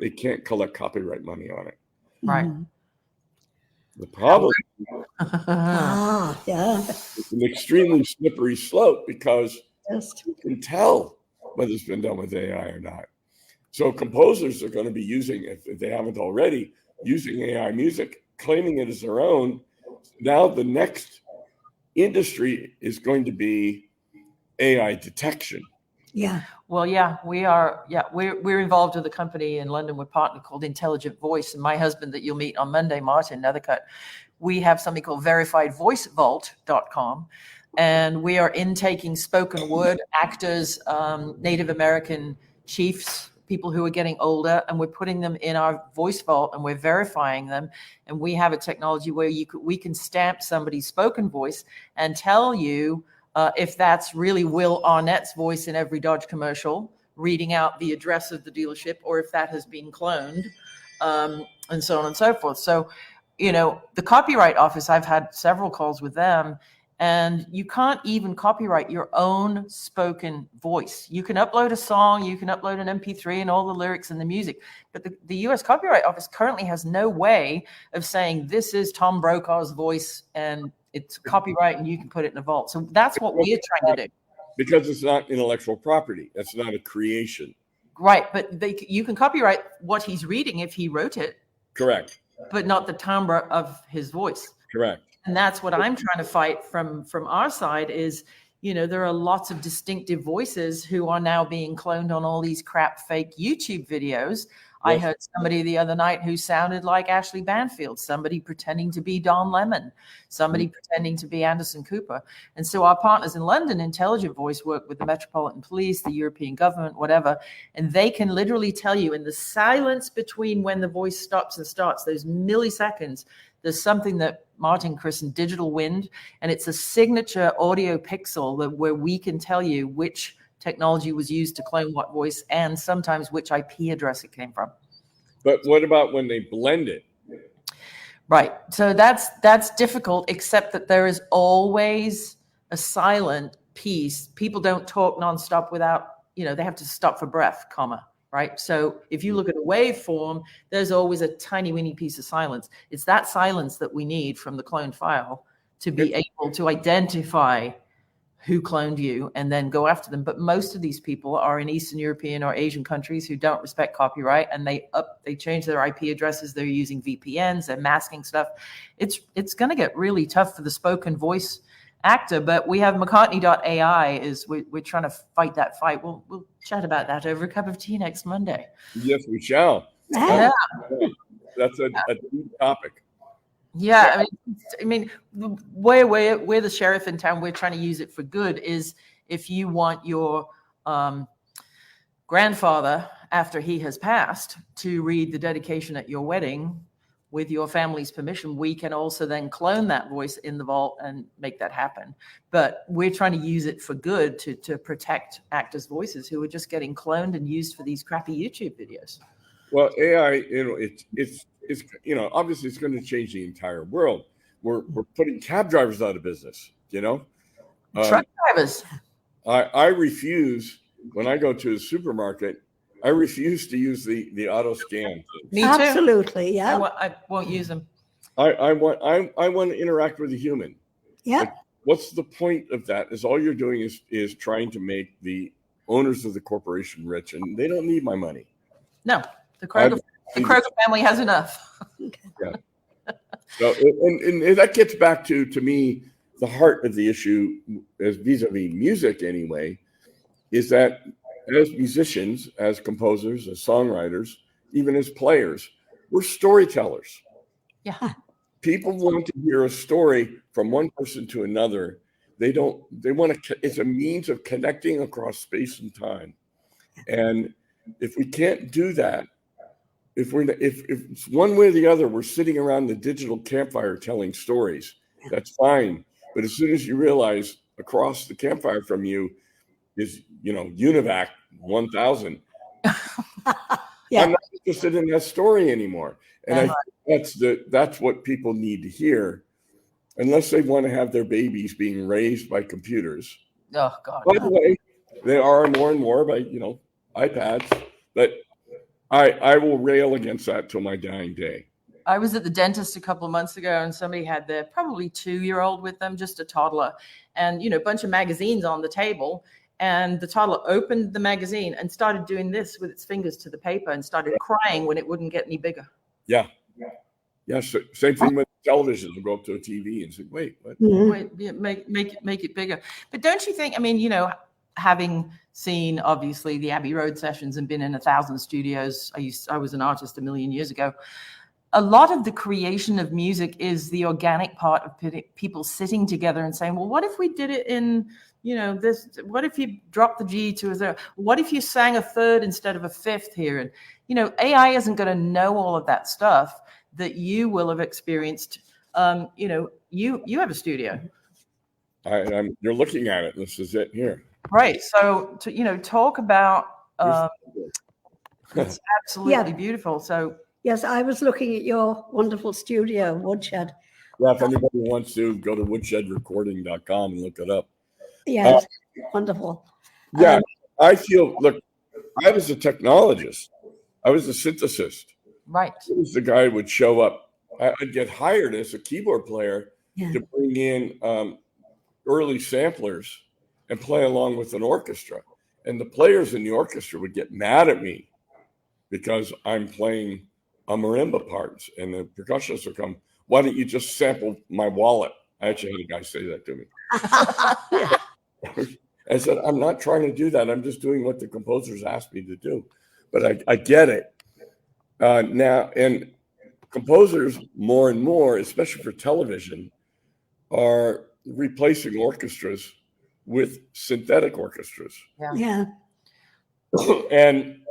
can't collect copyright money on it. Right. Mhm. The problem Ah, yeah. is an extremely slippery slope because Just you can tell whether it's been done with AI or not. So composers are going to be using, if they haven't already, using AI music, claiming it as their own. Now the next industry is going to be AI detection. yeah. Well, yeah, we are. Yeah, we're involved with a company in London. We're partnered called Intelligent Voice, and my husband that you'll meet on Monday, Martin Nethercutt, we have something called verifiedvoicevault.com, and we are intaking spoken word actors, Native American chiefs, people who are getting older, and we're putting them in our voice vault and we're verifying them. And we have a technology where we can stamp somebody's spoken voice and tell you if that's really Will Arnett's voice in every Dodge commercial, reading out the address of the dealership, or if that has been cloned, and so on and so forth. So, the Copyright Office, I've had several calls with them, and you can't even copyright your own spoken voice. You can upload a song, you can upload an MP3 and all the lyrics and the music, but the U.S. Copyright Office currently has no way of saying this is Tom Brokaw's voice and it's copyright and you can put it in a vault. So that's what we're trying to do. Because it's not intellectual property. That's not a creation. Right, but you can copyright what he's reading if he wrote it, Correct. but not the timbre of his voice. Correct. And that's what I'm trying to fight from our side is, there are lots of distinctive voices who are now being cloned on all these crap fake YouTube videos. I heard somebody the other night who sounded like Ashley Banfield, somebody pretending to be Don Lemon, somebody pretending to be Anderson Cooper. And so our partners in London, Intelligent Voice, work with the Metropolitan Police, the European government, whatever, and they can literally tell you in the silence between when the voice stops and starts, those milliseconds, there's something that Martin christened digital wind, and it's a signature audio pixel where we can tell you which technology was used to clone what voice and sometimes which IP address it came from. But what about when they blend it? Right. So that's difficult, except that there is always a silent piece. People don't talk nonstop without, they have to stop for breath, right? So if you look at a waveform, there's always a tiny weeny piece of silence. It's that silence that we need from the cloned file to be able to identify who cloned you and then go after them. But most of these people are in Eastern European or Asian countries who don't respect copyright, and they change their IP addresses. They're using VPNs, they're masking stuff. It's going to get really tough for the spoken voice actor, but we have McCartney.ai we're trying to fight that fight. We'll chat about that over a cup of tea next Monday. Yes, we shall. Yeah. That's a deep topic. Yeah, I mean, we're the sheriff in town. We're trying to use it for good. Is if you want your grandfather after he has passed to read the dedication at your wedding with your family's permission, we can also then clone that voice in the vault and make that happen. But we're trying to use it for good to protect actors' voices who are just getting cloned and used for these crappy YouTube videos. Well, AI, it's obviously it's going to change the entire world. We're putting cab drivers out of business, Truck drivers. I refuse, when I go to a supermarket, I refuse to use the auto scan. Me too. Absolutely, yeah. I won't use them. I want to interact with a human. Yeah. Like, what's the point of that? Is all you're doing is trying to make the owners of the corporation rich, and they don't need my money. No, the Kroger family has enough. Yeah. So, and that gets back to me, the heart of the issue, as vis-a-vis music anyway, is that as musicians, as composers, as songwriters, even as players, we're storytellers. Yeah. People want to hear a story from one person to another. They want to, it's a means of connecting across space and time. And if we can't do that, if it's one way or the other, we're sitting around the digital campfire telling stories, that's fine. But as soon as you realize across the campfire from you is, UNIVAC 1000, Yeah. I'm not interested in that story anymore. And I think that's what people need to hear, unless they want to have their babies being raised by computers. Oh, God. By the way, they are more and more by, iPads, but I will rail against that till my dying day. I was at the dentist a couple of months ago, and somebody had their probably 2-year-old with them, just a toddler, and, a bunch of magazines on the table. And the toddler opened the magazine and started doing this with its fingers to the paper and started crying when it wouldn't get any bigger. Yeah. Yeah. So same thing with television. They'll go up to a TV and say, wait, what? Mm-hmm. Wait, make it bigger. But don't you think, having seen obviously the Abbey Road sessions and been in 1,000 studios, I was an artist a million years ago. A lot of the creation of music is the organic part of people sitting together and saying, well, what if we did it in, this, what if you dropped the G to a 0? What if you sang a third instead of a fifth here? And, AI isn't going to know all of that stuff that you will have experienced. You have a studio. You're looking at it. This is it here. Right. So, talk about, it's absolutely beautiful. So, yes, I was looking at your wonderful studio, Woodshed. Yeah, if anybody wants to, go to woodshed.recording.com and look it up. Yes, wonderful. Yeah, I was a technologist. I was a synthesist. Right. I was the guy who would show up. I'd get hired as a keyboard player to bring in early samplers and play along with an orchestra. And the players in the orchestra would get mad at me because I'm playing a marimba parts, and the percussionists would come, why don't you just sample my wallet? I actually had a guy say that to me. I said, I'm not trying to do that. I'm just doing what the composers asked me to do. But I get it. Now, and composers more and more, especially for television, are replacing orchestras with synthetic orchestras. Yeah. And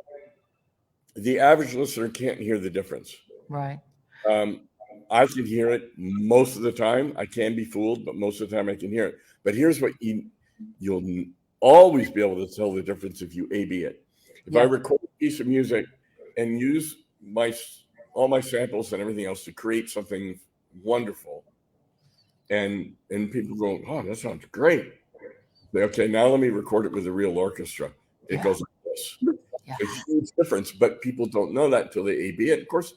the average listener can't hear the difference. Right. I can hear it most of the time. I can be fooled, but most of the time I can hear it. But here's what you'll always be able to tell the difference if you A/B it. If I record a piece of music and use all my samples and everything else to create something wonderful, and people go, oh, that sounds great. Say, okay, now let me record it with a real orchestra. It goes like this. Yeah. It's a huge difference, but people don't know that until they A/B it. Of course,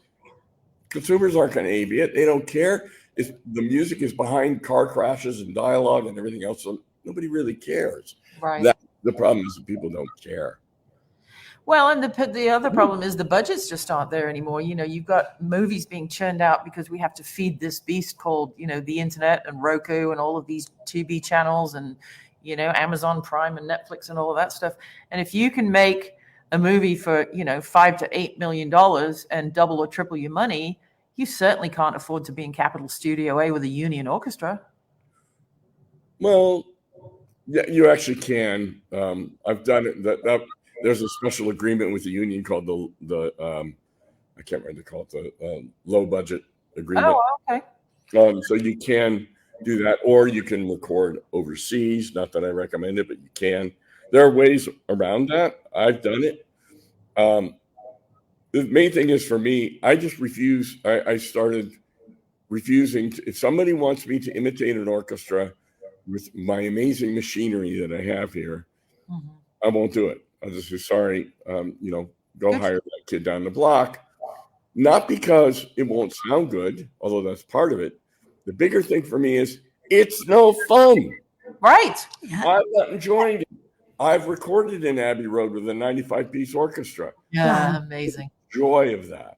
consumers aren't going to A/B it. They don't care. The music is behind car crashes and dialogue and everything else, so nobody really cares. Right. The problem is that people don't care. Well, and the other problem is the budgets just aren't there anymore. You've got movies being churned out because we have to feed this beast called, the internet and Roku and all of these Tubi channels and, Amazon Prime and Netflix and all of that stuff. And if you can make a movie for, $5 to $8 million and double or triple your money, you certainly can't afford to be in Capitol Studio A with a union orchestra. Well, yeah, you actually can. I've done it. there's a special agreement with the union called the I can't remember to call it the low budget agreement. Oh, okay. So you can do that, or you can record overseas. Not that I recommend it, but you can. There are ways around that. I've done it. The main thing is for me, I just refuse. I started refusing. If somebody wants me to imitate an orchestra with my amazing machinery that I have here, I won't do it. I'll just say, sorry, go hire that kid down the block. Not because it won't sound good, although that's part of it. The bigger thing for me is it's no fun. Right. I'm not enjoying it. I've recorded in Abbey Road with a 95-piece orchestra. Yeah, amazing. The joy of that.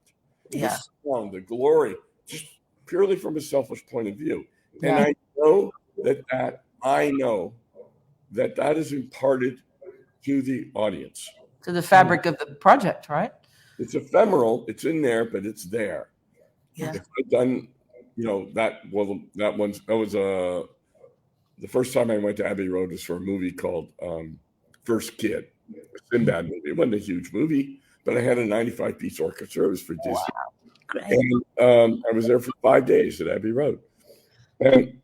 Yeah. The sound, the glory, just purely from a selfish point of view. Yeah. And I know that is imparted to the audience. To the fabric of the project, right? It's ephemeral. It's in there, but it's there. Yeah. If I'd done, the first time I went to Abbey Road was for a movie called First Kid, a Sinbad movie. It wasn't a huge movie, but I had a 95-piece orchestra. It was for Disney. Great. And I was there for 5 days at Abbey Road. And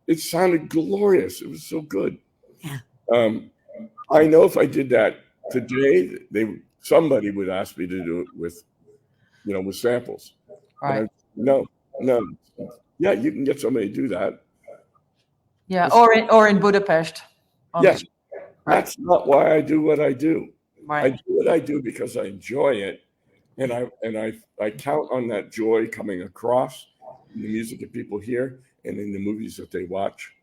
it sounded glorious. It was so good. Yeah. I know if I did that today, somebody would ask me to do it with samples. Right. No. Yeah, you can get somebody to do that. Yeah, or in Budapest. Yes, that's not why I do what I do. Right. I do what I do because I enjoy it, and I count on that joy coming across in the music that people hear and in the movies that they watch.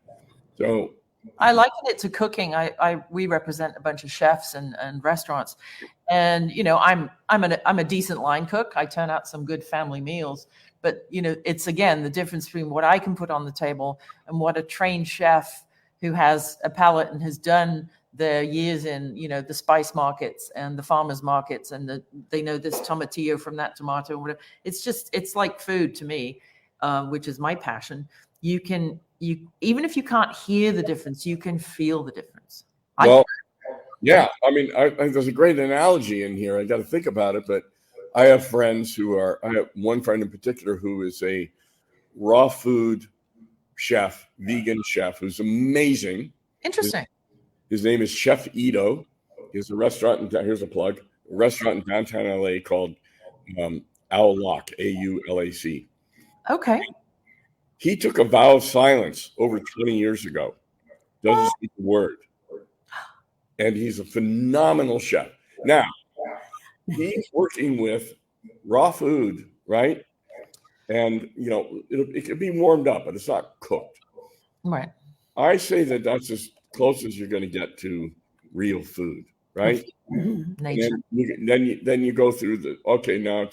So I liken it to cooking. We represent a bunch of chefs and restaurants, and I'm a decent line cook. I turn out some good family meals, but it's again the difference between what I can put on the table and what a trained chef who has a palate and has done their years in the spice markets and the farmers markets, and they know this tomatillo from that tomato or whatever. It's like food to me, which is my passion. You even if you can't hear the difference, you can feel the difference. Yeah. I mean, there's a great analogy in here. I got to think about it, but I have friends I have one friend in particular who is a raw food chef, vegan chef, who's amazing. Interesting. His name is Chef Ito. He has a restaurant here's a plug, a restaurant in downtown LA called Aulac, AULAC. Okay. He took a vow of silence over 20 years ago. Doesn't speak a word. And he's a phenomenal chef. Now, he's working with raw food, right? And, it can be warmed up, but it's not cooked. Right. I say that's as close as you're going to get to real food, right? Nature. Then you go through now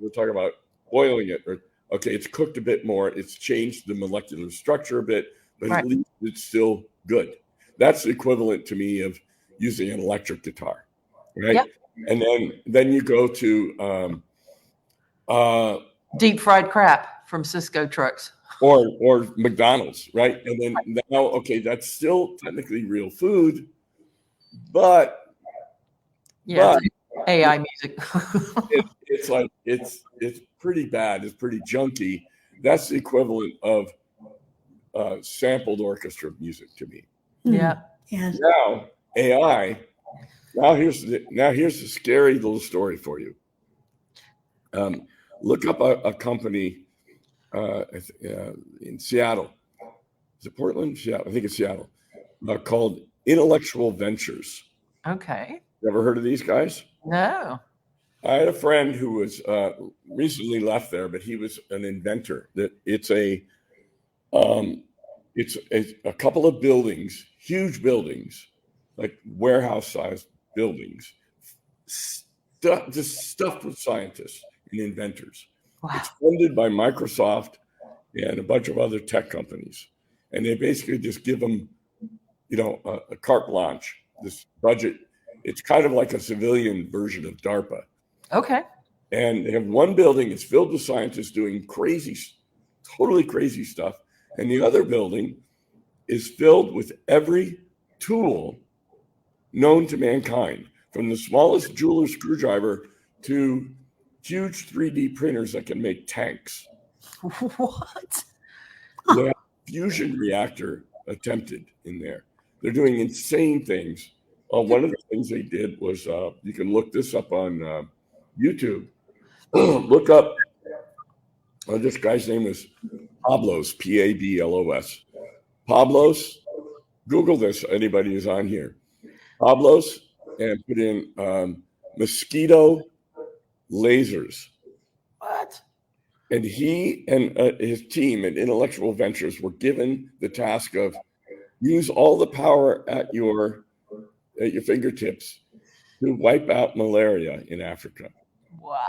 we're talking about boiling it, or okay, it's cooked a bit more. It's changed the molecular structure a bit, but at least it's still good. That's equivalent to me of using an electric guitar, right? Yep. And then you go to deep fried crap from Cisco trucks. Or McDonald's, right? And then now, okay, that's still technically real food, but AI music. it's pretty bad. It's pretty junky. That's the equivalent of sampled orchestra music to me. Yeah. Yes. Now AI. Now here's the scary little story for you. Look up a company in Seattle. Is it Portland? Seattle. I think it's Seattle. Called Intellectual Ventures. Okay. You ever heard of these guys? No. I had a friend who was recently left there, but he was an inventor. That it's a couple of buildings, huge buildings, like warehouse-sized buildings, just stuffed with scientists and inventors. Wow. It's funded by Microsoft and a bunch of other tech companies, and they basically just give them, a carte blanche. This budget. It's kind of like a civilian version of DARPA. Okay. And they have one building, it's filled with scientists doing totally crazy stuff. And the other building is filled with every tool known to mankind, from the smallest jeweler's screwdriver to huge 3D printers that can make tanks. What? They have a fusion reactor attempted in there. They're doing insane things. One of the things they did was, you can look this up on YouTube. Look up, this guy's name is Pablos, Pablos. Pablos, Google this, anybody who's on here. Pablos, and put in mosquito lasers. What? And he and his team at Intellectual Ventures were given the task of use all the power at your fingertips to wipe out malaria in Africa. Wow.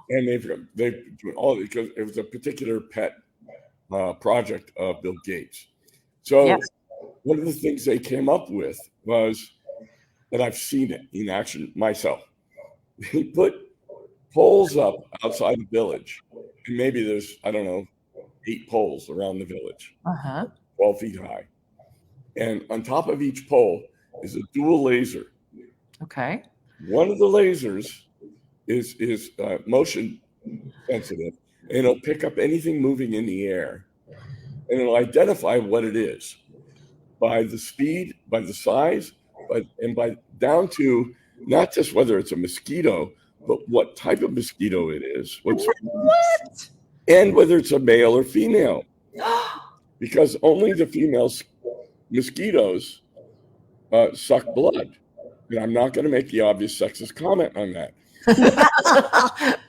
And they've done all because it was a particular pet project of Bill Gates. So Yes. one of the things they came up with was, and I've seen it in action myself, they put poles up outside the village. And maybe there's, 8 poles around the village, 12 feet high. And on top of each pole is a dual laser. Okay. One of the lasers is motion sensitive, and it'll pick up anything moving in the air, and it'll identify what it is by the speed, by the size, and by down to not just whether it's a mosquito, but what type of mosquito it is, What? and whether it's a male or female, because only the female mosquitoes suck blood. And I'm not going to make the obvious sexist comment on that.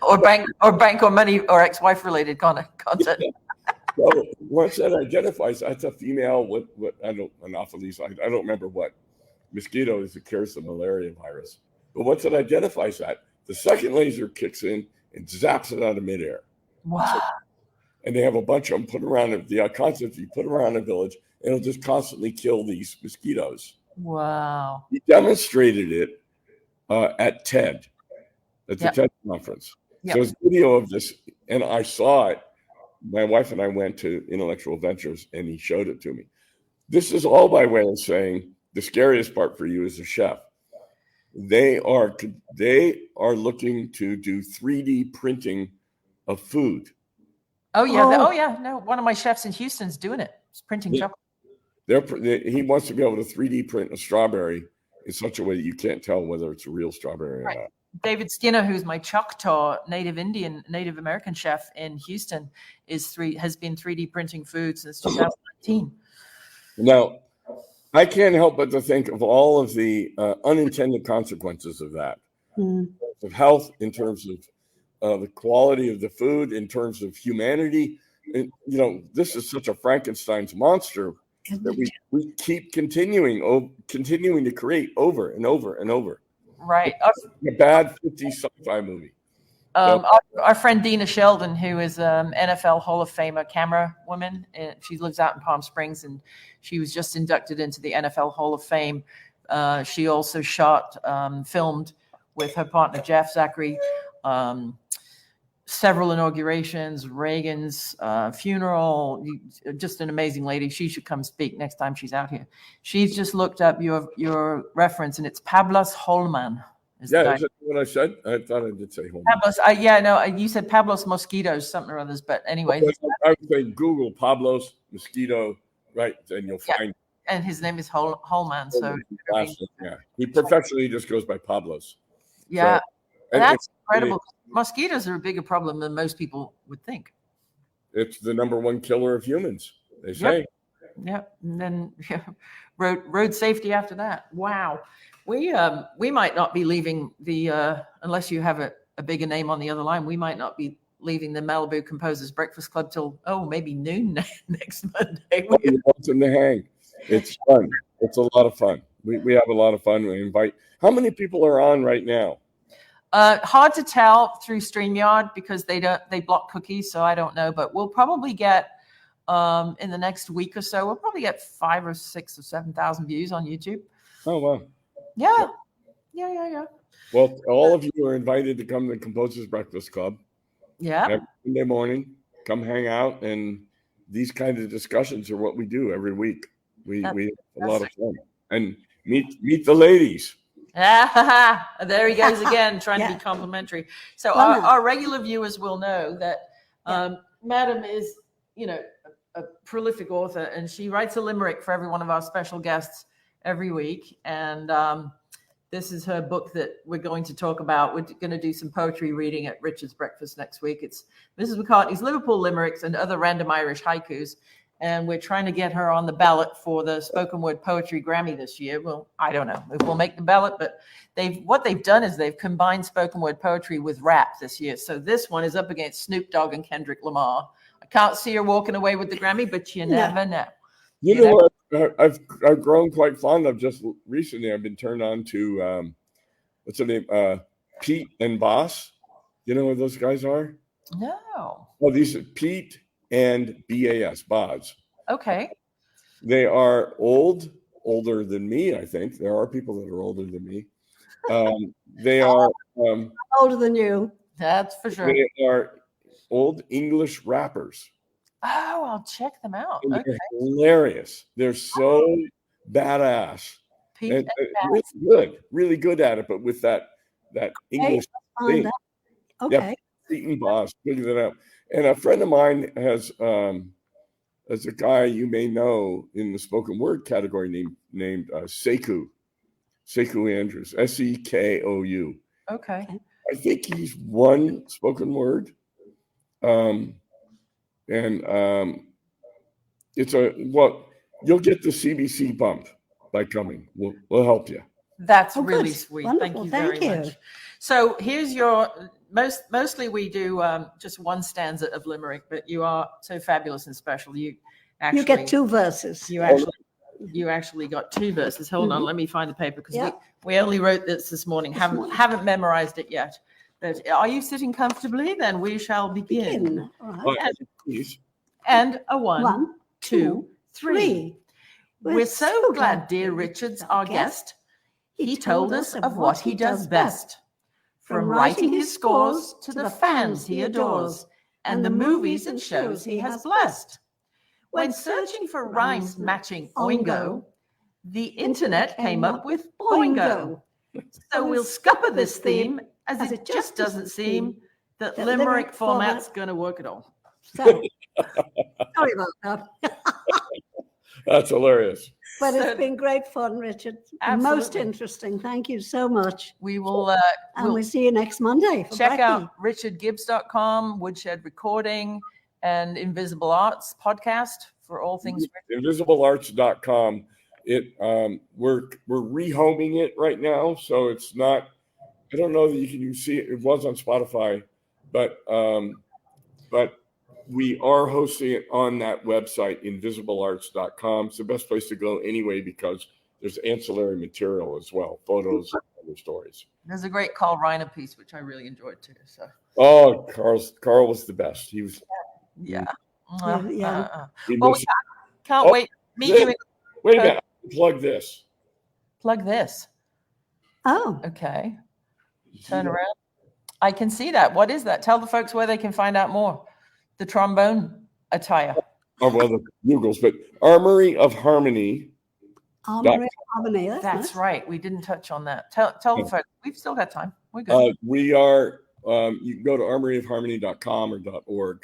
or bank or money or ex-wife related content. So once that identifies that's a female, what Anopheles, I don't remember what mosquito is that carries the malaria virus. But once it identifies that, the second laser kicks in and zaps it out of midair. Wow. And they have a bunch of them put around it. The concept you put around a village, and it'll just constantly kill these mosquitoes. Wow. He demonstrated it at TED, at the TED conference. Yep. So there's video of this, and I saw it. My wife and I went to Intellectual Ventures, and he showed it to me. This is all by way of saying the scariest part for you as a chef. They are looking to do 3D printing of food. Oh yeah. No, one of my chefs in Houston's doing it. He's printing chocolate. He wants to be able to 3D print a strawberry in such a way that you can't tell whether it's a real strawberry or not. David Skinner, who's my Choctaw Native American chef in Houston, has been 3D printing food since 2019. Now, I can't help but to think of all of the unintended consequences of that, of health, in terms of the quality of the food, in terms of humanity. And, this is such a Frankenstein's monster that we keep continuing to create over and over and over. Right. A bad 50s sci-fi movie. Our friend Dina Sheldon, who is NFL Hall of Famer camera woman, she lives out in Palm Springs, and she was just inducted into the NFL Hall of Fame. She also filmed with her partner Jeff Zachary, several inaugurations, Reagan's funeral. Just an amazing lady. She should come speak next time she's out here. She's just looked up your reference, and it's Pablos Holman. Is that what I said? I thought I did say Holman. Pablos, you said Pablos mosquitoes, something or others. But anyway, I would say Google Pablos mosquito, right, and you'll find. And his name is Holman. So he professionally just goes by Pablos. Yeah, so, that's incredible. Mosquitoes are a bigger problem than most people would think. It's the number one killer of humans, they say. Yep. And then road safety after that. Wow. We might not be leaving unless you have a bigger name on the other line, we might not be leaving the Malibu Composers Breakfast Club till maybe noon next Monday. We want them to hang. It's fun. It's a lot of fun. We have a lot of fun. We invite. How many people are on right now? Hard to tell through StreamYard because they block cookies, so I don't know. But we'll probably get in the next week or so. We'll probably get 5 or 6 or 7,000 views on YouTube. Oh wow! Yeah. Well, all of you are invited to come to the Composers Breakfast Club. Yeah. Every Monday morning, come hang out, and these kinds of discussions are what we do every week. We have a lot of fun, and meet the ladies. There he goes again, trying to Yeah. be complimentary. So Well, no. our regular viewers will know that Madam is, a prolific author, and she writes a limerick for every one of our special guests every week. And this is her book that we're going to talk about. We're going to do some poetry reading at Richard's breakfast next week. It's Mrs. McCartney's Liverpool Limericks and Other Random Irish Haikus. And we're trying to get her on the ballot for the Spoken Word Poetry Grammy this year. Well, I don't know if we'll make the ballot, but what they've done is they've combined spoken word poetry with rap this year. So this one is up against Snoop Dogg and Kendrick Lamar. I can't see her walking away with the Grammy, but you never know. You know what? I've grown quite fond of just recently. I've been turned on to what's her name? Pete and Boss. You know what those guys are? No. Oh, these are Pete and BAS, Boz. Okay. They are older than me, I think. There are people that are older than me. They are Older than you. That's for sure. they are old English rappers. Oh, I'll check them out. And Okay. they're hilarious. They're so badass. Pete And and really good at it, but with that English Find thing. out. Okay. Pete and Boss, figure that out. And a friend of mine has a guy you may know in the spoken word category named Sekou Andrews, Sekou. Okay. I think he's won spoken word, and it's you'll get the CBC bump by coming. We'll help you. That's Oh, really good. sweet. Wonderful. Thank you very much. So here's your mostly we do just one stanza of limerick, but you are so fabulous and special. You get two verses. You actually got two verses. Hold on, let me find the paper because we only wrote this morning. Haven't memorized it yet. But are you sitting comfortably? Then we shall begin. All right. Please. And a 1, 1, 2, 3. We're so glad, glad dear Richard's our guest. He told us of what he does best. From writing his scores to the fans he adores and the movies and shows he has blessed. When searching for rhymes matching Oingo, the internet came up with Boingo. So we'll scupper this theme as it just doesn't seem that limerick format's going to work at all. So, sorry about that. That's hilarious. But it's been great fun, Richard. Absolutely. Most interesting. Thank you so much. We will And we'll see you next Monday. For check Becky. out richardgibbs.com, Woodshed Recording, and Invisible Arts podcast for all things. InvisibleArts.com. We're rehoming it right now, so it's not. I don't know that you can see it. It was on Spotify, but we are hosting it on that website, InvisibleArts.com. It's the best place to go anyway because there's ancillary material as well, photos and other stories. There's a great Carl Reiner piece, which I really enjoyed too. So Oh, Carl was the best. He was. yeah. He Well, was- we can't wait. Meet you. Wait a minute. Plug this. Plug this. Oh, Okay. Turn around. I can see that. What is that? Tell the folks where they can find out more. The trombone attire. Oh, well, the Googles, but Armory of Harmony. Harmony. That's That's nice. right. We didn't touch on that. Tell the folks. We've still got time. We're good. We are, you can go to armoryofharmony.com or .org.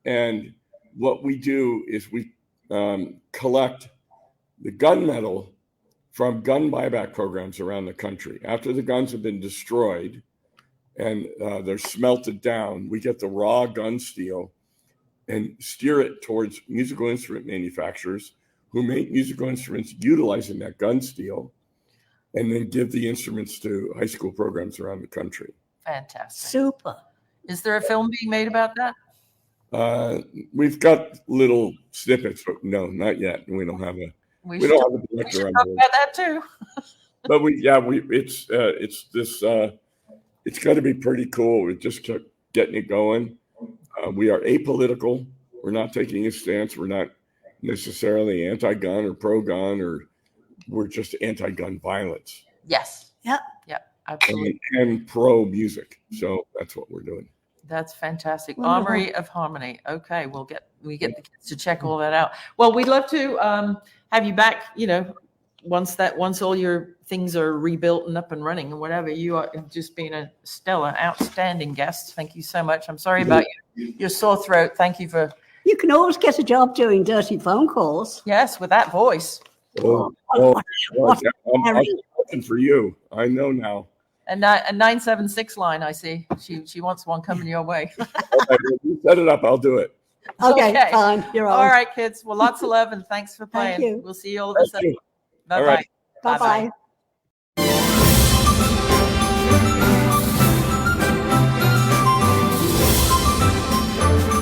And what we do is we collect the gunmetal from gun buyback programs around the country. After the guns have been destroyed and they're smelted down, we get the raw gun steel and steer it towards musical instrument manufacturers who make musical instruments utilizing that gun steel and then give the instruments to high school programs around the country. Fantastic. Super. Is there a film being made about that? We've got little snippets, but no, not yet. We don't have a We don't have a director should on talk board. about that too. But it's going to be pretty cool. We just kept getting it going. We are apolitical. We're not taking a stance. We're not necessarily anti-gun or pro-gun, or we're just anti-gun violence. Yes. Yep. Yep. Absolutely. And pro-music. So that's what we're doing. That's fantastic. Wonderful. Armory of Harmony. Okay, we get the kids to check all that out. Well, we'd love to have you back, once all your things are rebuilt and up and running and whatever, you have just been a stellar, outstanding guest. Thank you so much. I'm sorry about your sore throat. Thank you for. You can always get a job doing dirty phone calls. Yes, with that voice. What I'm looking for you. I know now. And a 976 line, I see. She wants one coming your way. Okay, you set it up. I'll do it. Okay, fine. You're on. All right, kids. Well, lots of love and thanks for playing. Thank you. We'll see you all of a sudden. Bye-bye. All right. Bye-bye.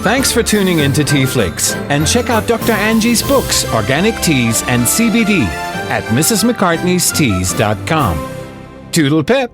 Thanks for tuning in to TeaFlix, and check out Dr. Angie's books, Organic Teas and CBD, at mrsmccartneysteas.com. Toodle pip!